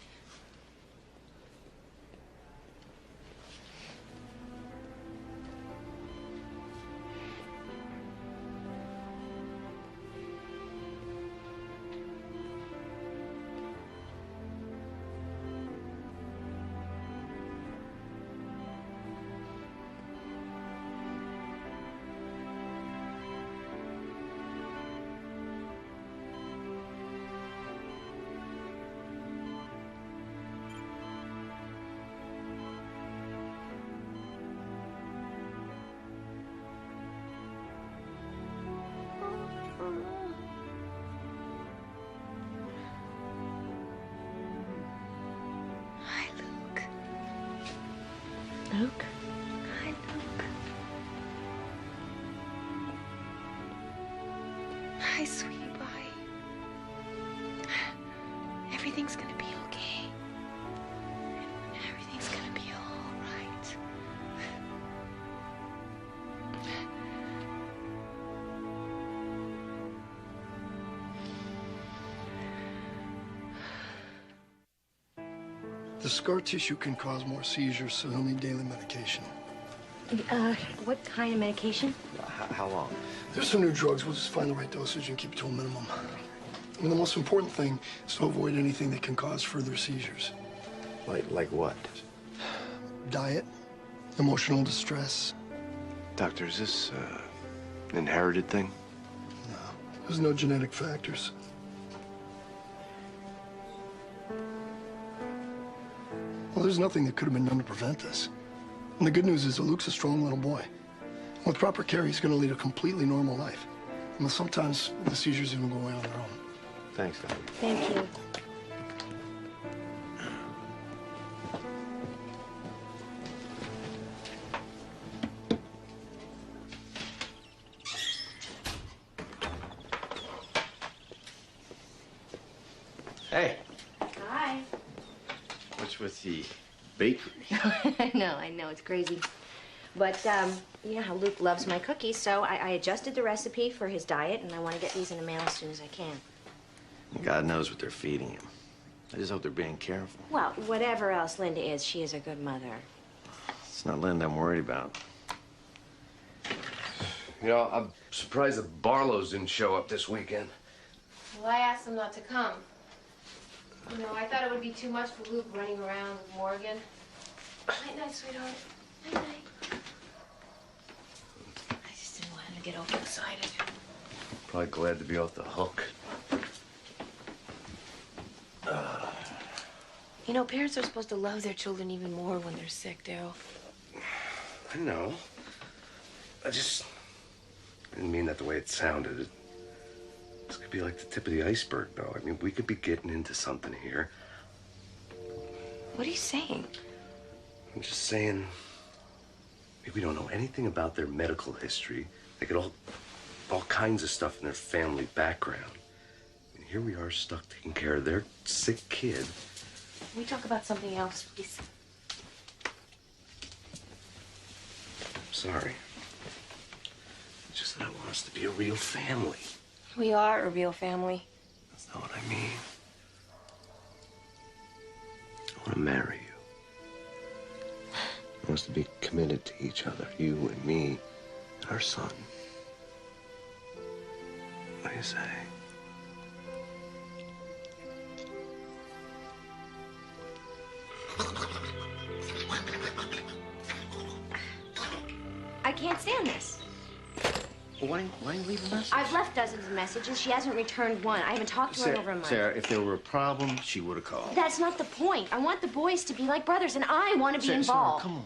Luke? Hi, Luke. Hi, sweetie pie. Everything's gonna be okay. Everything's gonna be all right. The scar tissue can cause more seizures, so he'll need daily medication. What kind of medication? How long? There's some new drugs. We'll just find the right dosage and keep it to a minimum. I mean, the most important thing is to avoid anything that can cause further seizures. Like what? diet, emotional distress. Doctor, is this an inherited thing? There's no genetic factors. Well, there's nothing that could have been done to prevent this. And the good news is that Luke's a strong little boy. With proper care, he's going to lead a completely normal life. And sometimes the seizures even go away on their own. Thanks, Doctor. Thank you. Hey, Hi. what's with the bakery? I know, it's crazy. But, you know how Luke loves my cookies, so I adjusted the recipe for his diet, and I want to get these in the mail as soon as I can. God knows what they're feeding him. I just hope they're being careful. Well, whatever else Linda is, she is a good mother. It's not Linda I'm worried about. You know, I'm surprised the Barlows didn't show up this weekend. Well, I asked them not to come. You know, I thought it would be too much for Luke running around with Morgan. Night-night, sweetheart. Night-night. I just didn't want him to get overexcited. Probably glad to be off the hook. You know, parents are supposed to love their children even more when they're sick, Daryl. I know. I didn't mean that the way it sounded. This could be like the tip of the iceberg, though. I mean, we could be getting into something here. What are you saying? I'm just saying, maybe we don't know anything about their medical history. They could all kinds of stuff in their family background. And here we are stuck taking care of their sick kid. Can we talk about something else, please? I'm sorry. It's just that I want us to be a real family. We are a real family. That's not what I mean. I want to marry you. I want us to be committed to each other, you and me and our son. What do you say? I can't stand this. Well, why you leave a message? I've left dozens of messages. She hasn't returned one. I haven't talked to her in over a month. Sarah, if there were a problem, she would have called. That's not the point. I want the boys to be like brothers, and I want to be Sarah, involved. come on.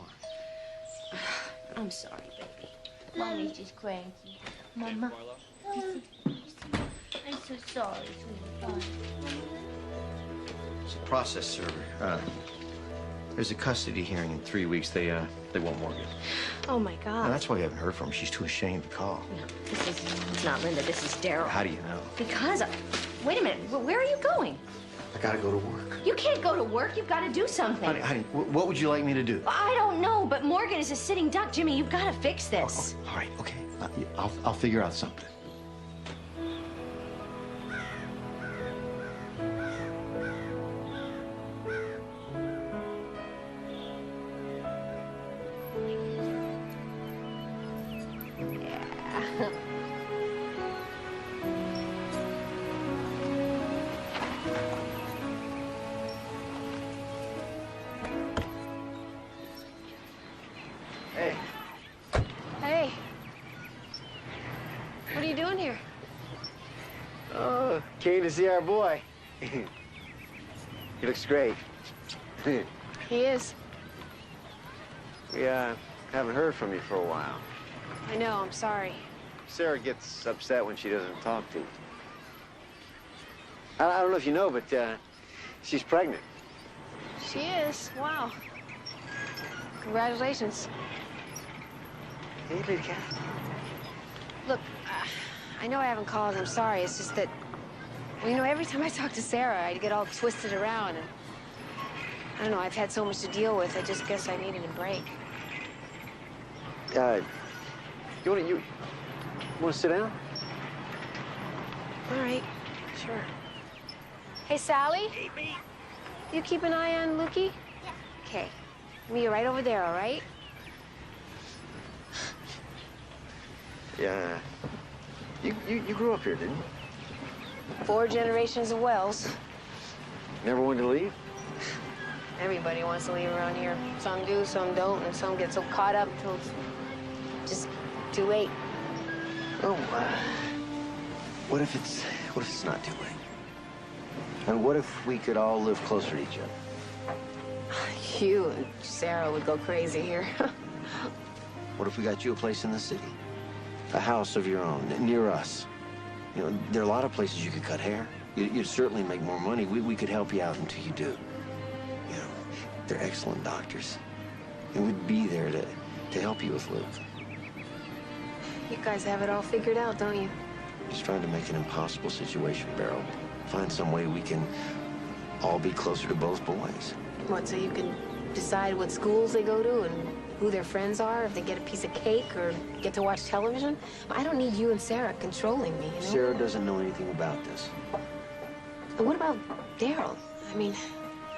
I'm sorry, baby. Mommy's just cranky. Mama. I'm so sorry, sweetheart. It's a process server. There's a custody hearing in 3 weeks. They won't Morgan. Oh, my God. And that's why you haven't heard from her. She's too ashamed to call. No, it's not Linda. This is Daryl. How do you know? Because wait a minute. Where are you going? I gotta go to work. You can't go to work. You've got to do something. Honey, what would you like me to do? I don't know, but Morgan is a sitting duck. Jimmy, you've got to fix this. All right, okay. I'll figure out something. Hey. Hey. What are you doing here? Oh, came to see our boy. He looks great. He is. We haven't heard from you for a while. I know, I'm sorry. Sarah gets upset when she doesn't talk to you. I don't know if you know, but she's pregnant. She is. Wow. Congratulations. Hey, big cat. Look, I know I haven't called. I'm sorry. It's just that, well, you know, every time I talk to Sarah, I get all twisted around, and I don't know. I've had so much to deal with. I just guess I needed a break. You want to sit down? All right. Sure. Hey, Sally. Hey, me. You keep an eye on Lukey? Yeah. Okay. Me right over there, all right? Yeah. You grew up here, didn't you? 4 generations of Wells. Never wanted to leave? Every anybody wants to leave around here. Some do, some don't, and some get so caught up until it's just too late. Oh, what if it's not too late? And what if we could all live closer to each other? You and Sarah would go crazy here. What if we got you a place in the city? A house of your own, near us. You know, there are a lot of places you could cut hair. You'd certainly make more money. We could help you out until you do. You know, they're excellent doctors. And we'd be there to help you with Luke. You guys have it all figured out, don't you? Just trying to make an impossible situation, Beryl. Find some way we can all be closer to both boys. What, so you can decide what schools they go to and who their friends are, if they get a piece of cake or get to watch television? I don't need you and Sarah controlling me, you know? Sarah doesn't know anything about this. But what about Daryl? I mean,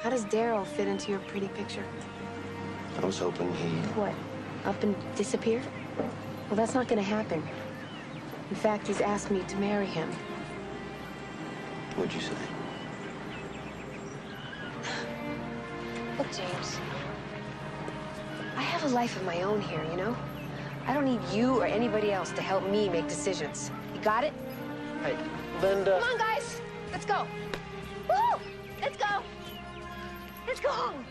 how does Daryl fit into your pretty picture? I was hoping he'd... What, up and disappear? Well, that's not gonna happen. In fact, he's asked me to marry him. What'd you say? Look, James, I have a life of my own here, you know? I don't need you or anybody else to help me make decisions. You got it? Hey, Linda. Come on, guys. Let's go. Woo! Let's go. Let's go home.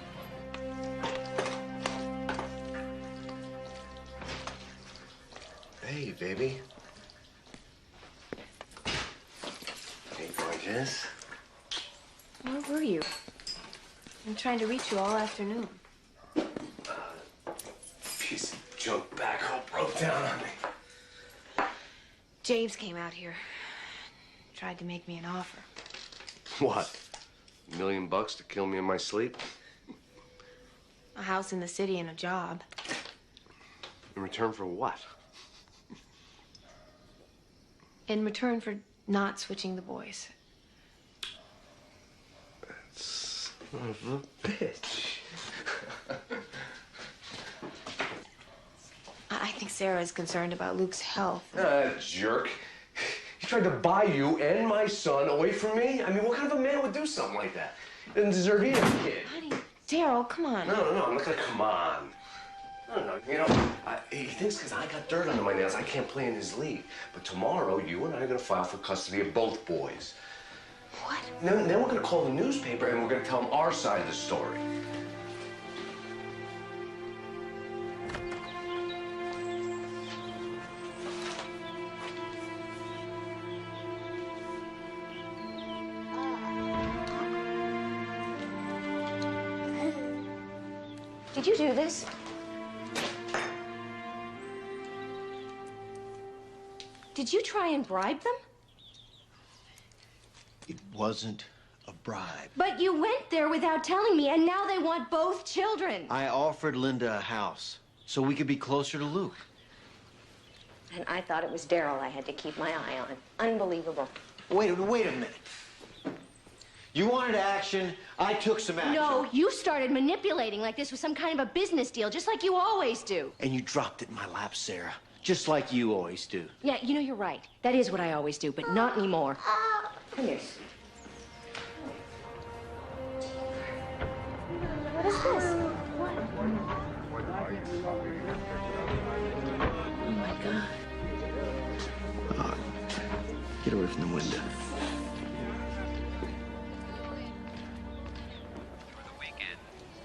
Hey, baby. Hey, gorgeous. Where were you? I'm trying to reach you all afternoon. Piece of junk backhoe broke down on me. James came out here. Tried to make me an offer. What? $1 million to kill me in my sleep? A house in the city and a job. In return for what? In return for not switching the boys. Son of a bitch. I think Sarah is concerned about Luke's health. Jerk. He tried to buy you and my son away from me? I mean, what kind of a man would do something like that? Doesn't deserve either kid. Honey, Daryl, come on. No, I'm not gonna come on. No, you know, he thinks because I got dirt under my nails, I can't play in his league. But tomorrow, you and I are gonna file for custody of both boys. What? Then we're gonna call the newspaper and we're gonna tell them our side of the story. Did you do this? Did you try and bribe them? It wasn't a bribe. But you went there without telling me, and now they want both children. I offered Linda a house so we could be closer to Luke. And I thought it was Daryl I had to keep my eye on. Unbelievable. Wait a minute. You wanted action, I took some action. No, you started manipulating like this was some kind of a business deal, just like you always do. And you dropped it in my lap, Sarah. Just like you always do. Yeah, you know, you're right. That is what I always do, but not anymore. Come here. What is this? What? Oh, my God. Get away from the window.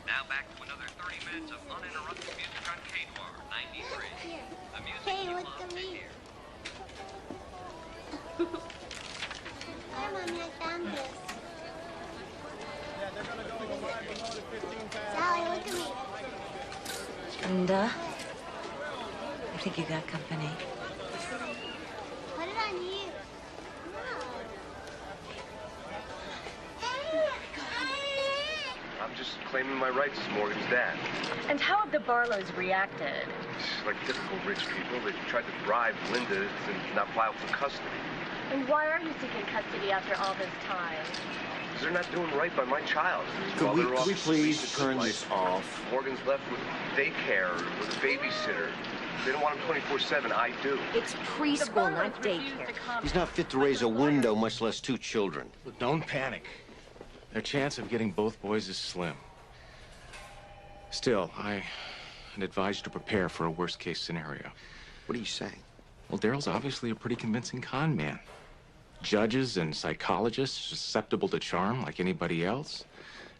Now back to another 30 minutes of uninterrupted music on KNOR 93. The music Hey, look at me. Hi, Mommy, I found this. Sally, look at me. Linda, I think you got company. Put it on you. I'm just claiming my rights as Morgan's dad. And how have the Barlows reacted? Like typical rich people, they tried to bribe Linda to not file for custody. And why are you seeking custody after all this time? Because they're not doing right by my child. Could we please turn this off? Morgan's left with daycare, with a babysitter. They don't want him 24/7. I do. It's preschool, not daycare. He's not fit to raise a window, much less 2 children. Look, don't panic. Their chance of getting both boys is slim. Still, I'd advise you to prepare for a worst-case scenario. What are you saying? Well, Daryl's obviously a pretty convincing con man. Judges and psychologists susceptible to charm like anybody else.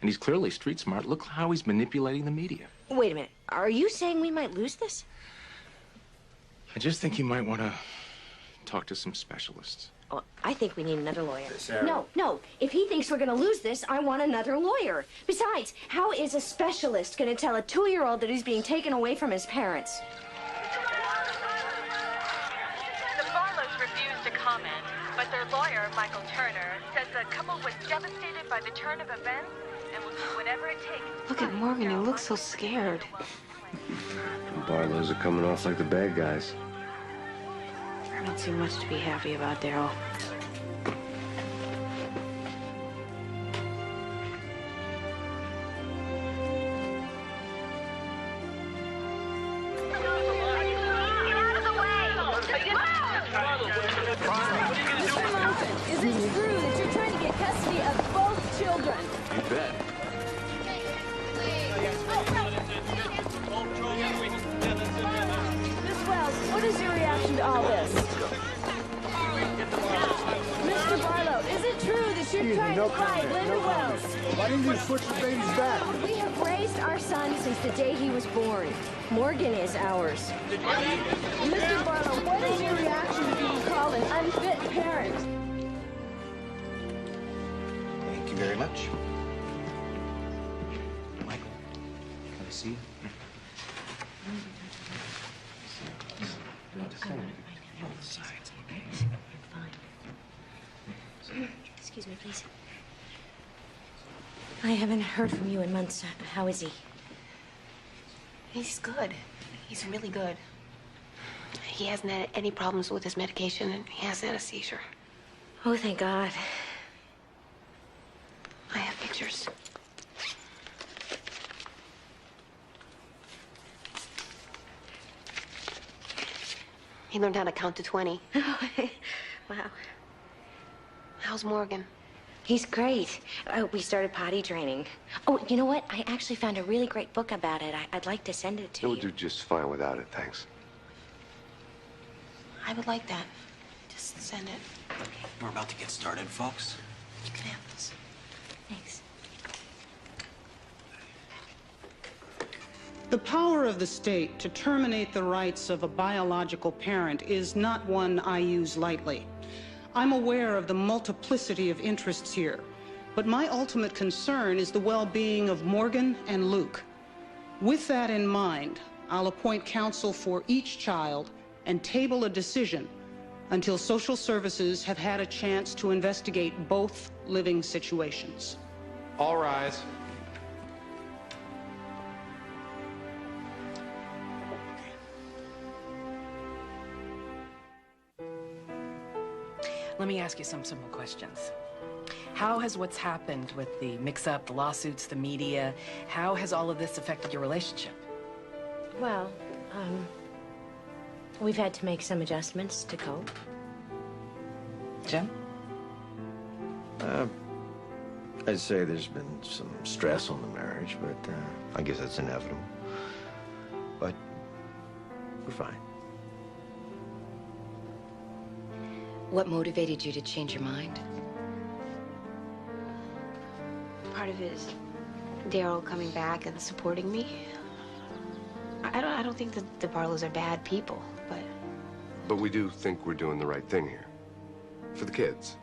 And he's clearly street smart. Look how he's manipulating the media. Wait a minute. Are you saying we might lose this? I just think you might want to talk to some specialists. Well, I think we need another lawyer. Sarah. No. If he thinks we're going to lose this, I want another lawyer. Besides, how is a specialist going to tell a 2-year-old that he's being taken away from his parents? The Barlows refused to comment, but their lawyer, Michael Turner, says the couple was devastated by the turn of events and will do whatever it takes. Look at Morgan. He looks so scared. The Barlows are coming off like the bad guys. I don't see much to be happy about, Daryl. Is it true that you're trying to get custody of both children? You bet. Miss Wells, what is your reaction to all this? Mr. Barlow, is it true that you're trying to fight Linda Wells? Why didn't you switch the babies back? We have raised our son since the day he was born. Morgan is ours. Mr. Barlow, what is your reaction to being called an unfit parent? Thank you very much. Michael, can I see you? Excuse me, please. I haven't heard from you in months. How is he? He's good. He's really good. He hasn't had any problems with his medication, and he hasn't had a seizure. Oh, thank God. I have pictures. He learned how to count to 20. Wow. How's Morgan? He's great. We started potty training. Oh, you know what? I actually found a really great book about it. I'd like to send it to He'll you. do just fine without it, thanks. I would like that. Just send it. We're about to get started, folks. You can have this. Thanks. The power of the state to terminate the rights of a biological parent is not one I use lightly. I'm aware of the multiplicity of interests here, but my ultimate concern is the well-being of Morgan and Luke. With that in mind, I'll appoint counsel for each child and table a decision until social services have had a chance to investigate both living situations. All rise. Let me ask you some simple questions. How has what's happened with the mix-up, the lawsuits, the media, how has all of this affected your relationship? Well, we've had to make some adjustments to cope. Jim? I'd say there's been some stress on the marriage, but I guess that's inevitable. But we're fine. What motivated you to change your mind? Part of it is Daryl coming back and supporting me. I don't think that the Barlows are bad people, but... But we do think we're doing the right thing here. For the kids.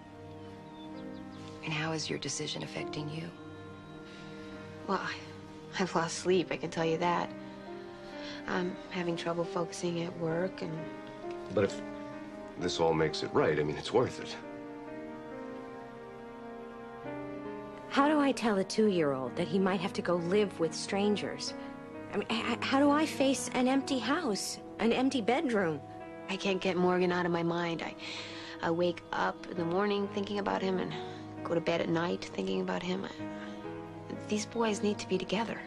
And how is your decision affecting you? Well, I've lost sleep, I can tell you that. I'm having trouble focusing at work, and... But if this all makes it right, I mean, it's worth it. How do I tell a 2-year-old that he might have to go live with strangers? I mean, how do I face an empty house, an empty bedroom? I can't get Morgan out of my mind. I wake up in the morning thinking about him and go to bed at night thinking about him. These boys need to be together.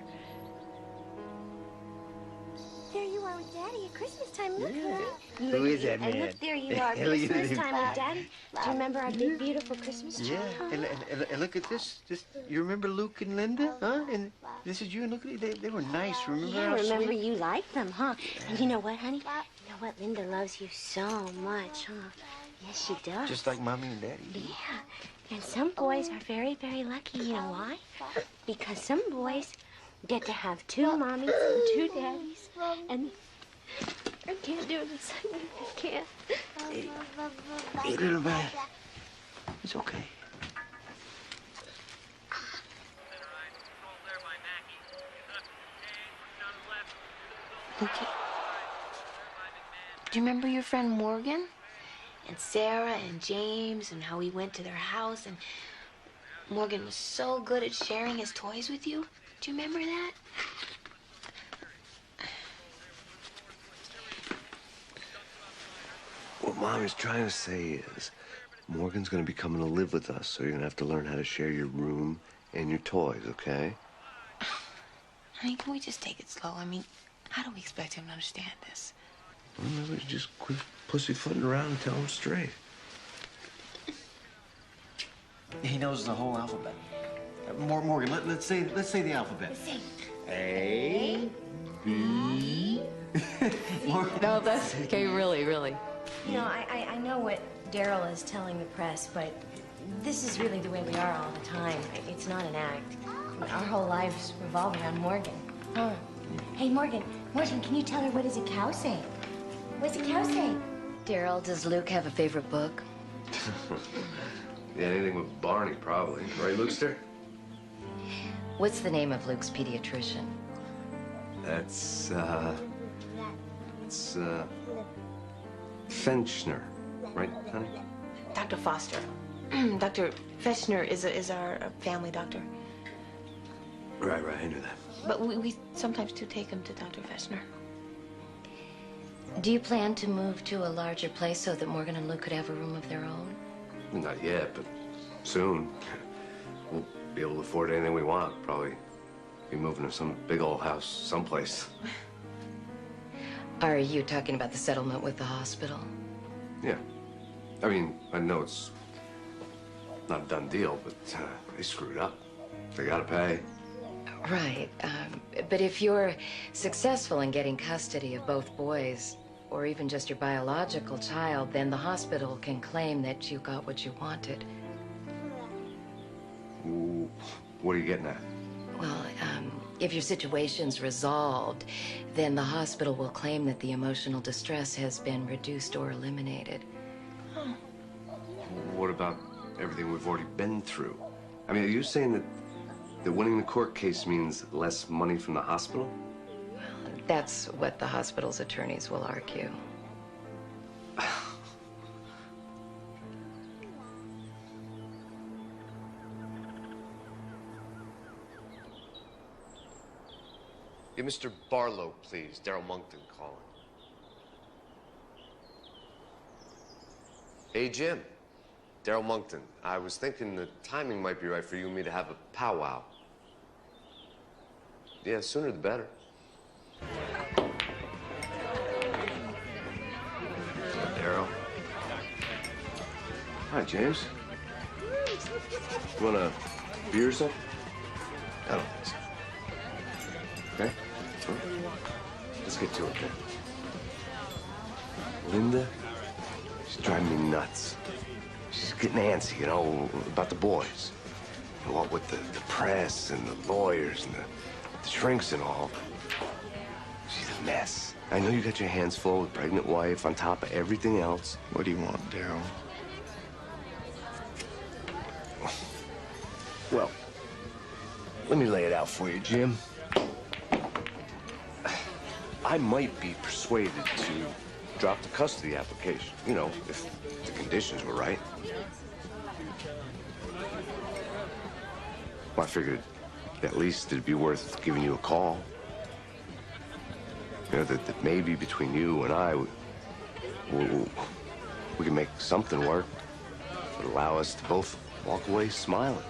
There you are with Dad. Daddy, at Christmas time, look. Yeah. Look Who at is that you. And man? look, there you are, Look at Christmas him. time with Daddy. Do you remember our big, beautiful Christmas tree? Yeah, and look at this. You remember Luke and Linda, huh? And this is you, and look at it. They were nice. Remember Yeah, how remember sweet? you liked them, huh? And you know what, honey? You know what? Linda loves you so much, huh? Yes, she does. Just like Mommy and Daddy. Yeah. And some boys are very, very lucky. You know why? Because some boys get to have two mommies and two daddies. And I can't do this. I can't. Hey, little man. It's okay. Lukey, do you remember your friend Morgan? And Sarah and James and how we went to their house and Morgan was so good at sharing his toys with you? Do you remember that? What Mom is trying to say is, Morgan's gonna be coming to live with us, so you're gonna have to learn how to share your room and your toys, okay? Honey, can we just take it slow? I mean, how do we expect him to understand this? Well, maybe just quit pussyfooting around and tell him straight. He knows the whole alphabet. Morgan, let's say the alphabet. A, B. No, that's okay. Really. You know, I know what Daryl is telling the press, but this is really the way we are all the time. It's not an act. Our whole lives revolve around Morgan. Huh? Hey, Morgan, can you tell her what does a cow say? What's a cow say? Daryl, does Luke have a favorite book? Yeah, anything with Barney, probably. Right, Lukester? What's the name of Luke's pediatrician? That's, Fenchner. Right, honey? Dr. Foster. Dr. Fechner is our family doctor. Right, I knew that. But we sometimes do take him to Dr. Fechner. Do you plan to move to a larger place so that Morgan and Luke could have a room of their own? Not yet, but soon. We'll be able to afford anything we want, probably. Be moving to some big old house someplace. Are you talking about the settlement with the hospital? Yeah. I mean, I know it's not a done deal, but they screwed up. They gotta pay. Right. But if you're successful in getting custody of both boys, or even just your biological child, then the hospital can claim that you got what you wanted. Ooh, what are you getting at? Well, if your situation's resolved, then the hospital will claim that the emotional distress has been reduced or eliminated. What about everything we've already been through? I mean, are you saying that winning the court case means less money from the hospital? That's what the hospital's attorneys will argue. Get Mr. Barlow, please. Daryl Monkton calling. Hey, Jim. Daryl Monkton. I was thinking the timing might be right for you and me to have a powwow. Yeah, sooner the better. Daryl. Hi, James. You want a beer or something? I don't think so. Okay? Let's get to it, then. Linda, she's driving me nuts. She's getting antsy, you know, about the boys. You know, what with the press and the lawyers and the shrinks and all. She's a mess. I know you got your hands full with pregnant wife on top of everything else. What do you want, Daryl? Well, let me lay it out for you, Jim. I might be persuaded to drop the custody application, you know, if the conditions were right. Well, I figured at least it'd be worth giving you a call. You know, that maybe between you and I, we can make something work that would allow us to both walk away smiling.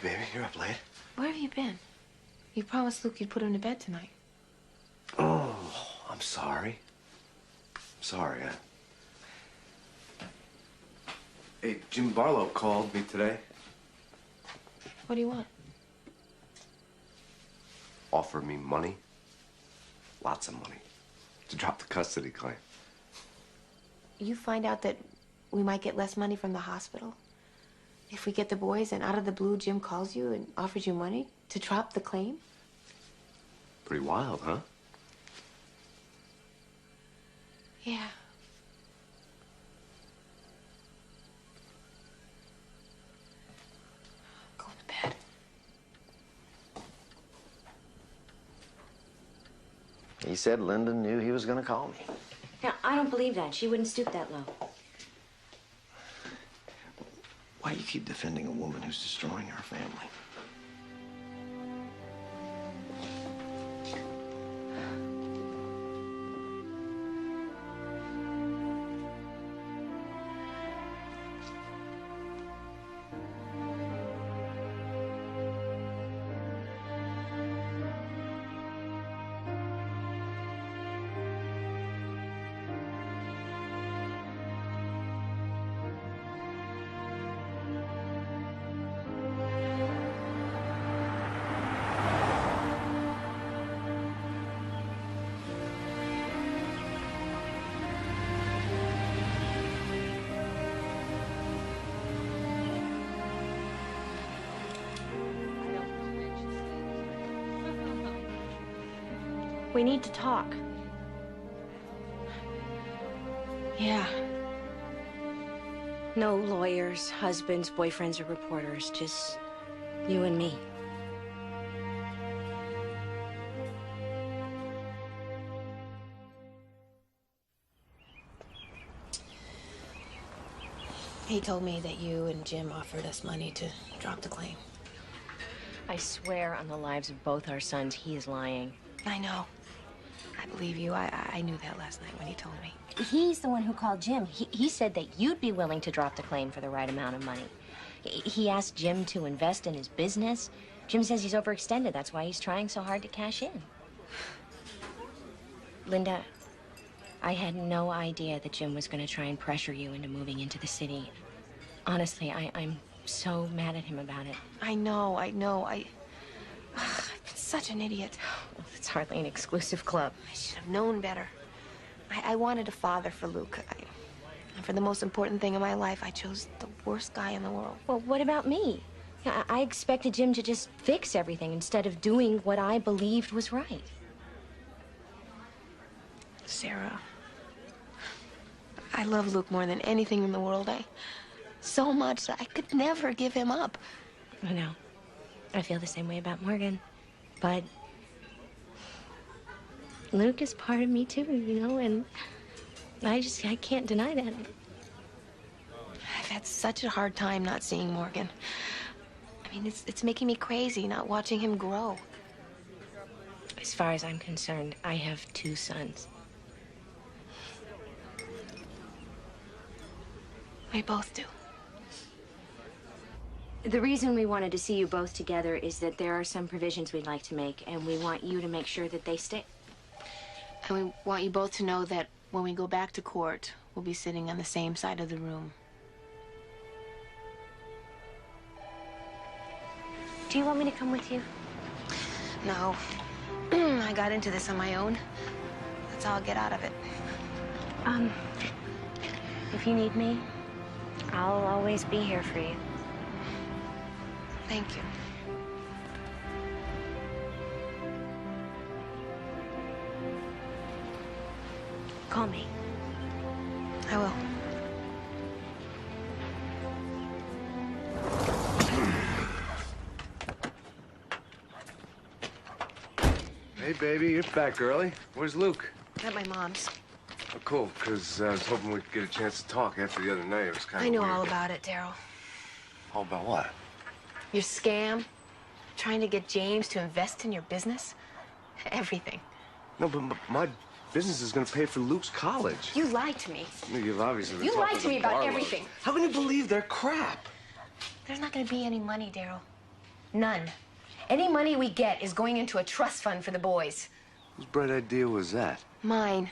baby, you're up late. Where have you been? You promised Luke you'd put him to bed tonight. Oh, I'm sorry. Sorry. Hey, Jim Barlow called me today. What do you want? Offered me money. Lots of money. To drop the custody claim. You find out that we might get less money from the hospital if we get the boys, and out of the blue, Jim calls you and offers you money to drop the claim? Pretty wild, huh? Yeah. Go to bed. He said Linda knew he was going to call me. Now, I don't believe that. She wouldn't stoop that low. Why do you keep defending a woman who's destroying our family? We need to talk. Yeah. No lawyers, husbands, boyfriends, or reporters. Just you and me. He told me that you and Jim offered us money to drop the claim. I swear on the lives of both our sons, he is lying. I know. I believe you. I knew that last night when he told me. He's the one who called Jim. He said that you'd be willing to drop the claim for the right amount of money. He asked Jim to invest in his business. Jim says he's overextended. That's why he's trying so hard to cash in. Linda, I had no idea that Jim was going to try and pressure you into moving into the city. Honestly, I'm so mad at him about it. I know. I've been such an idiot. Well, it's hardly an exclusive club. I should have known better. I wanted a father for Luke. And for the most important thing in my life, I chose the worst guy in the world. Well, what about me? I expected Jim to just fix everything instead of doing what I believed was right. Sarah, I love Luke more than anything in the world. So much that I could never give him up. I know. I feel the same way about Morgan. But Luke is part of me too, you know, and I can't deny that. I've had such a hard time not seeing Morgan. I mean, it's making me crazy not watching him grow. As far as I'm concerned, I have 2 sons. We both do. The reason we wanted to see you both together is that there are some provisions we'd like to make, and we want you to make sure that they stick. And we want you both to know that when we go back to court, we'll be sitting on the same side of the room. Do you want me to come with you? No. I got into this on my own. That's how I'll get out of it. If you need me, I'll always be here for you. Thank you. Call me. I will. Hey, baby, you're back early. Where's Luke? At my mom's. Oh, cool, because I was hoping we could get a chance to talk after the other night. It was kind of I know weird. all about it, Daryl. All about what? Your scam, trying to get James to invest in your business, everything. No, but my business is going to pay for Luke's college. You lied to me. You've obviously been You talking lied to me about Barlow. everything. How can you believe they're crap? There's not going to be any money, Daryl. None. Any money we get is going into a trust fund for the boys. Whose bright idea was that? Mine.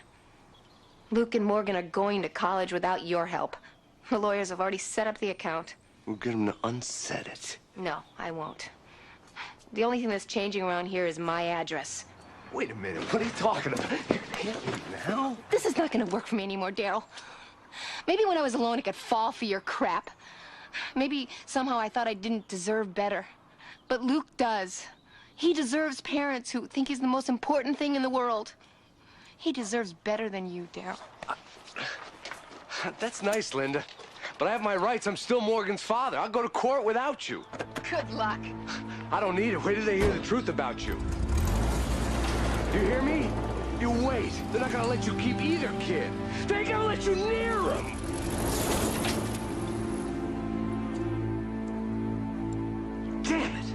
Luke and Morgan are going to college without your help. The lawyers have already set up the account. We'll get him to unset it. No, I won't. The only thing that's changing around here is my address. Wait a minute, what are you talking about? Now? This is not gonna work for me anymore, Daryl. Maybe when I was alone, I could fall for your crap. Maybe somehow I thought I didn't deserve better. But Luke does. He deserves parents who think he's the most important thing in the world. He deserves better than you, Daryl. That's nice, Linda. But I have my rights. I'm still Morgan's father. I'll go to court without you. Good luck. I don't need it. Wait till they hear the truth about you. You hear me? You wait. They're not gonna let you keep either kid. They ain't gonna let you near them. Damn it.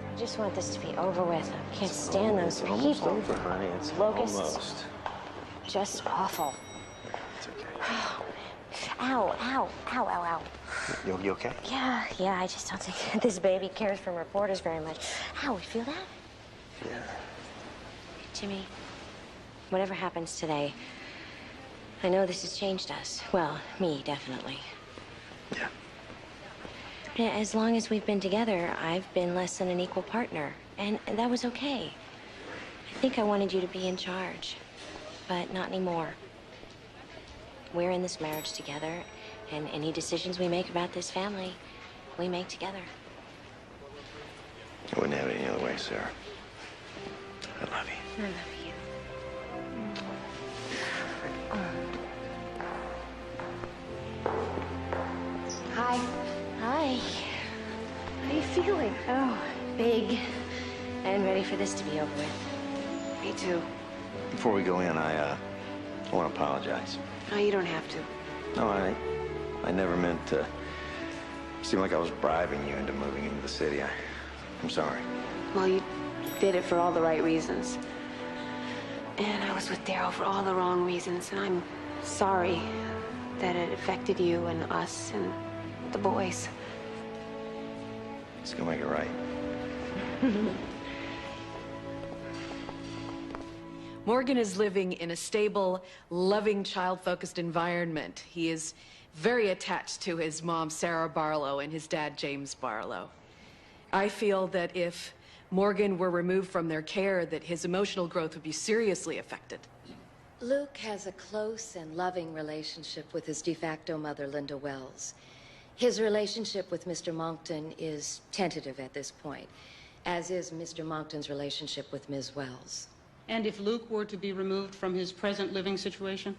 I just want this to be over with. I can't stand those people. Almost over, honey. It's Locusts. almost. Just awful. It's okay. Ow, ow, ow, ow, ow. You okay? Yeah, I just don't think this baby cares for reporters very much. Ow, you feel that? Yeah. Jimmy, whatever happens today, I know this has changed us. Well, me, definitely. Yeah. As long as we've been together, I've been less than an equal partner, and that was okay. I think I wanted you to be in charge, but not anymore. We're in this marriage together, and any decisions we make about this family, we make together. I wouldn't have it any other way, Sarah. I love you. I love you. Hi. Hi. How are you feeling? Oh, big, and ready for this to be over with. Me too. Before we go in, I want to apologize. No, you don't have to. No, I never meant to seem like I was bribing you into moving into the city. I'm sorry. Well, you did it for all the right reasons. And I was with Daryl for all the wrong reasons, and I'm sorry that it affected you and us and the boys. It's gonna make it right. Morgan is living in a stable, loving, child-focused environment. He is very attached to his mom, Sarah Barlow, and his dad, James Barlow. I feel that if Morgan were removed from their care, that his emotional growth would be seriously affected. Luke has a close and loving relationship with his de facto mother, Linda Wells. His relationship with Mr. Monckton is tentative at this point, as is Mr. Monckton's relationship with Ms. Wells. And if Luke were to be removed from his present living situation?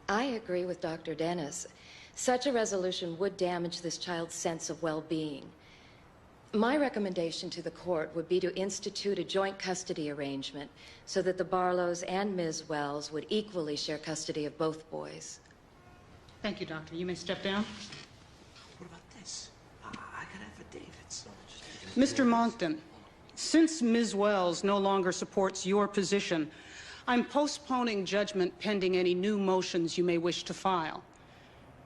I agree with Dr. Dennis. Such a resolution would damage this child's sense of well-being. My recommendation to the court would be to institute a joint custody arrangement so that the Barlows and Ms. Wells would equally share custody of both boys. Thank you, Doctor. You may step down. What about this? I got affidavits. Mr. Monckton, since Ms. Wells no longer supports your position, I'm postponing judgment pending any new motions you may wish to file.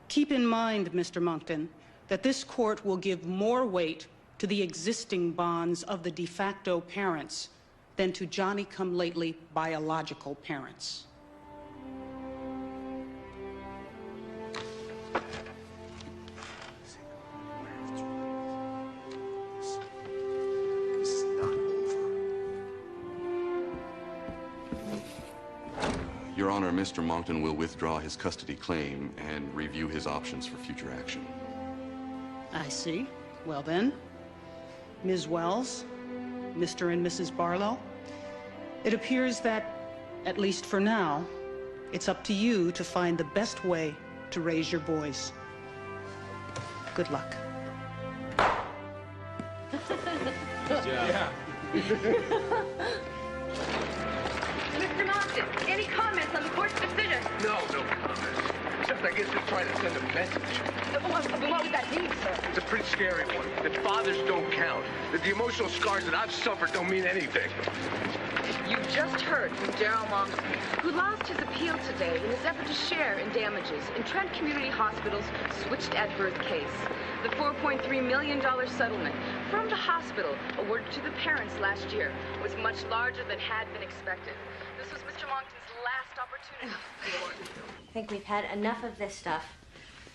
Keep in mind, Mr. Monckton, that this court will give more weight to the existing bonds of the de facto parents than to Johnny-come-lately biological parents. Your Honor, Mr. Monckton will withdraw his custody claim and review his options for future action. I see. Well then, Ms. Wells, Mr. and Mrs. Barlow, it appears that, at least for now, it's up to you to find the best way to raise your boys. Good luck. Yeah. Mr. Monckton! Objection. Any comments on the court's decision? No comments. Except I guess they're trying to send a message. What would that mean, sir? It's a pretty scary one. That fathers don't count. That the emotional scars that I've suffered don't mean anything. You just heard from Daryl Monson, who lost his appeal today in his effort to share in damages in Trent Community Hospital's switched at birth case. The $4.3 million settlement from the hospital awarded to the parents last year was much larger than had been expected. This was Mr. Monckton's last opportunity. I think we've had enough of this stuff.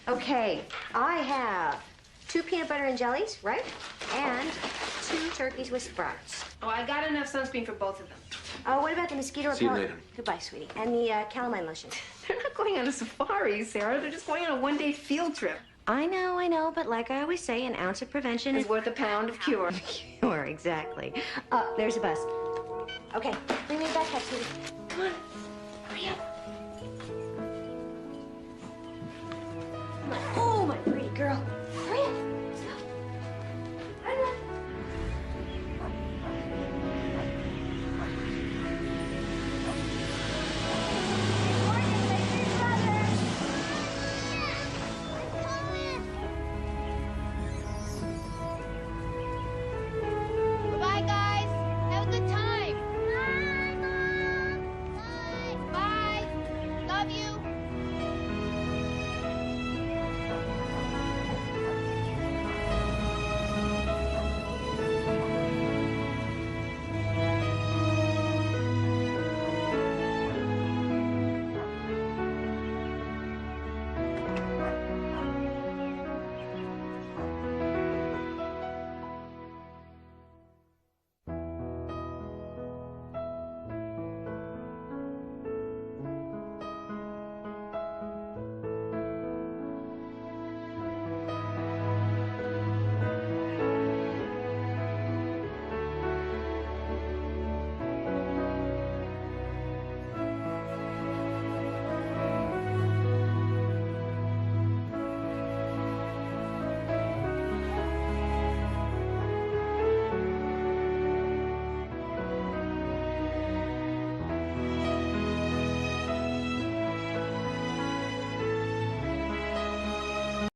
Okay, I have 2 peanut butter and jellies, right? And 2 turkeys with sprouts. Oh, I got enough sunscreen for both of them. Oh, what about the mosquito repellent? See you later. Goodbye, sweetie. And the calamine lotion. They're not going on a safari, Sarah. They're just going on a one-day field trip. I know, but like I always say, an ounce of prevention Is worth a pound of cure. Cure, exactly. There's a bus. Okay, bring me back, Heather.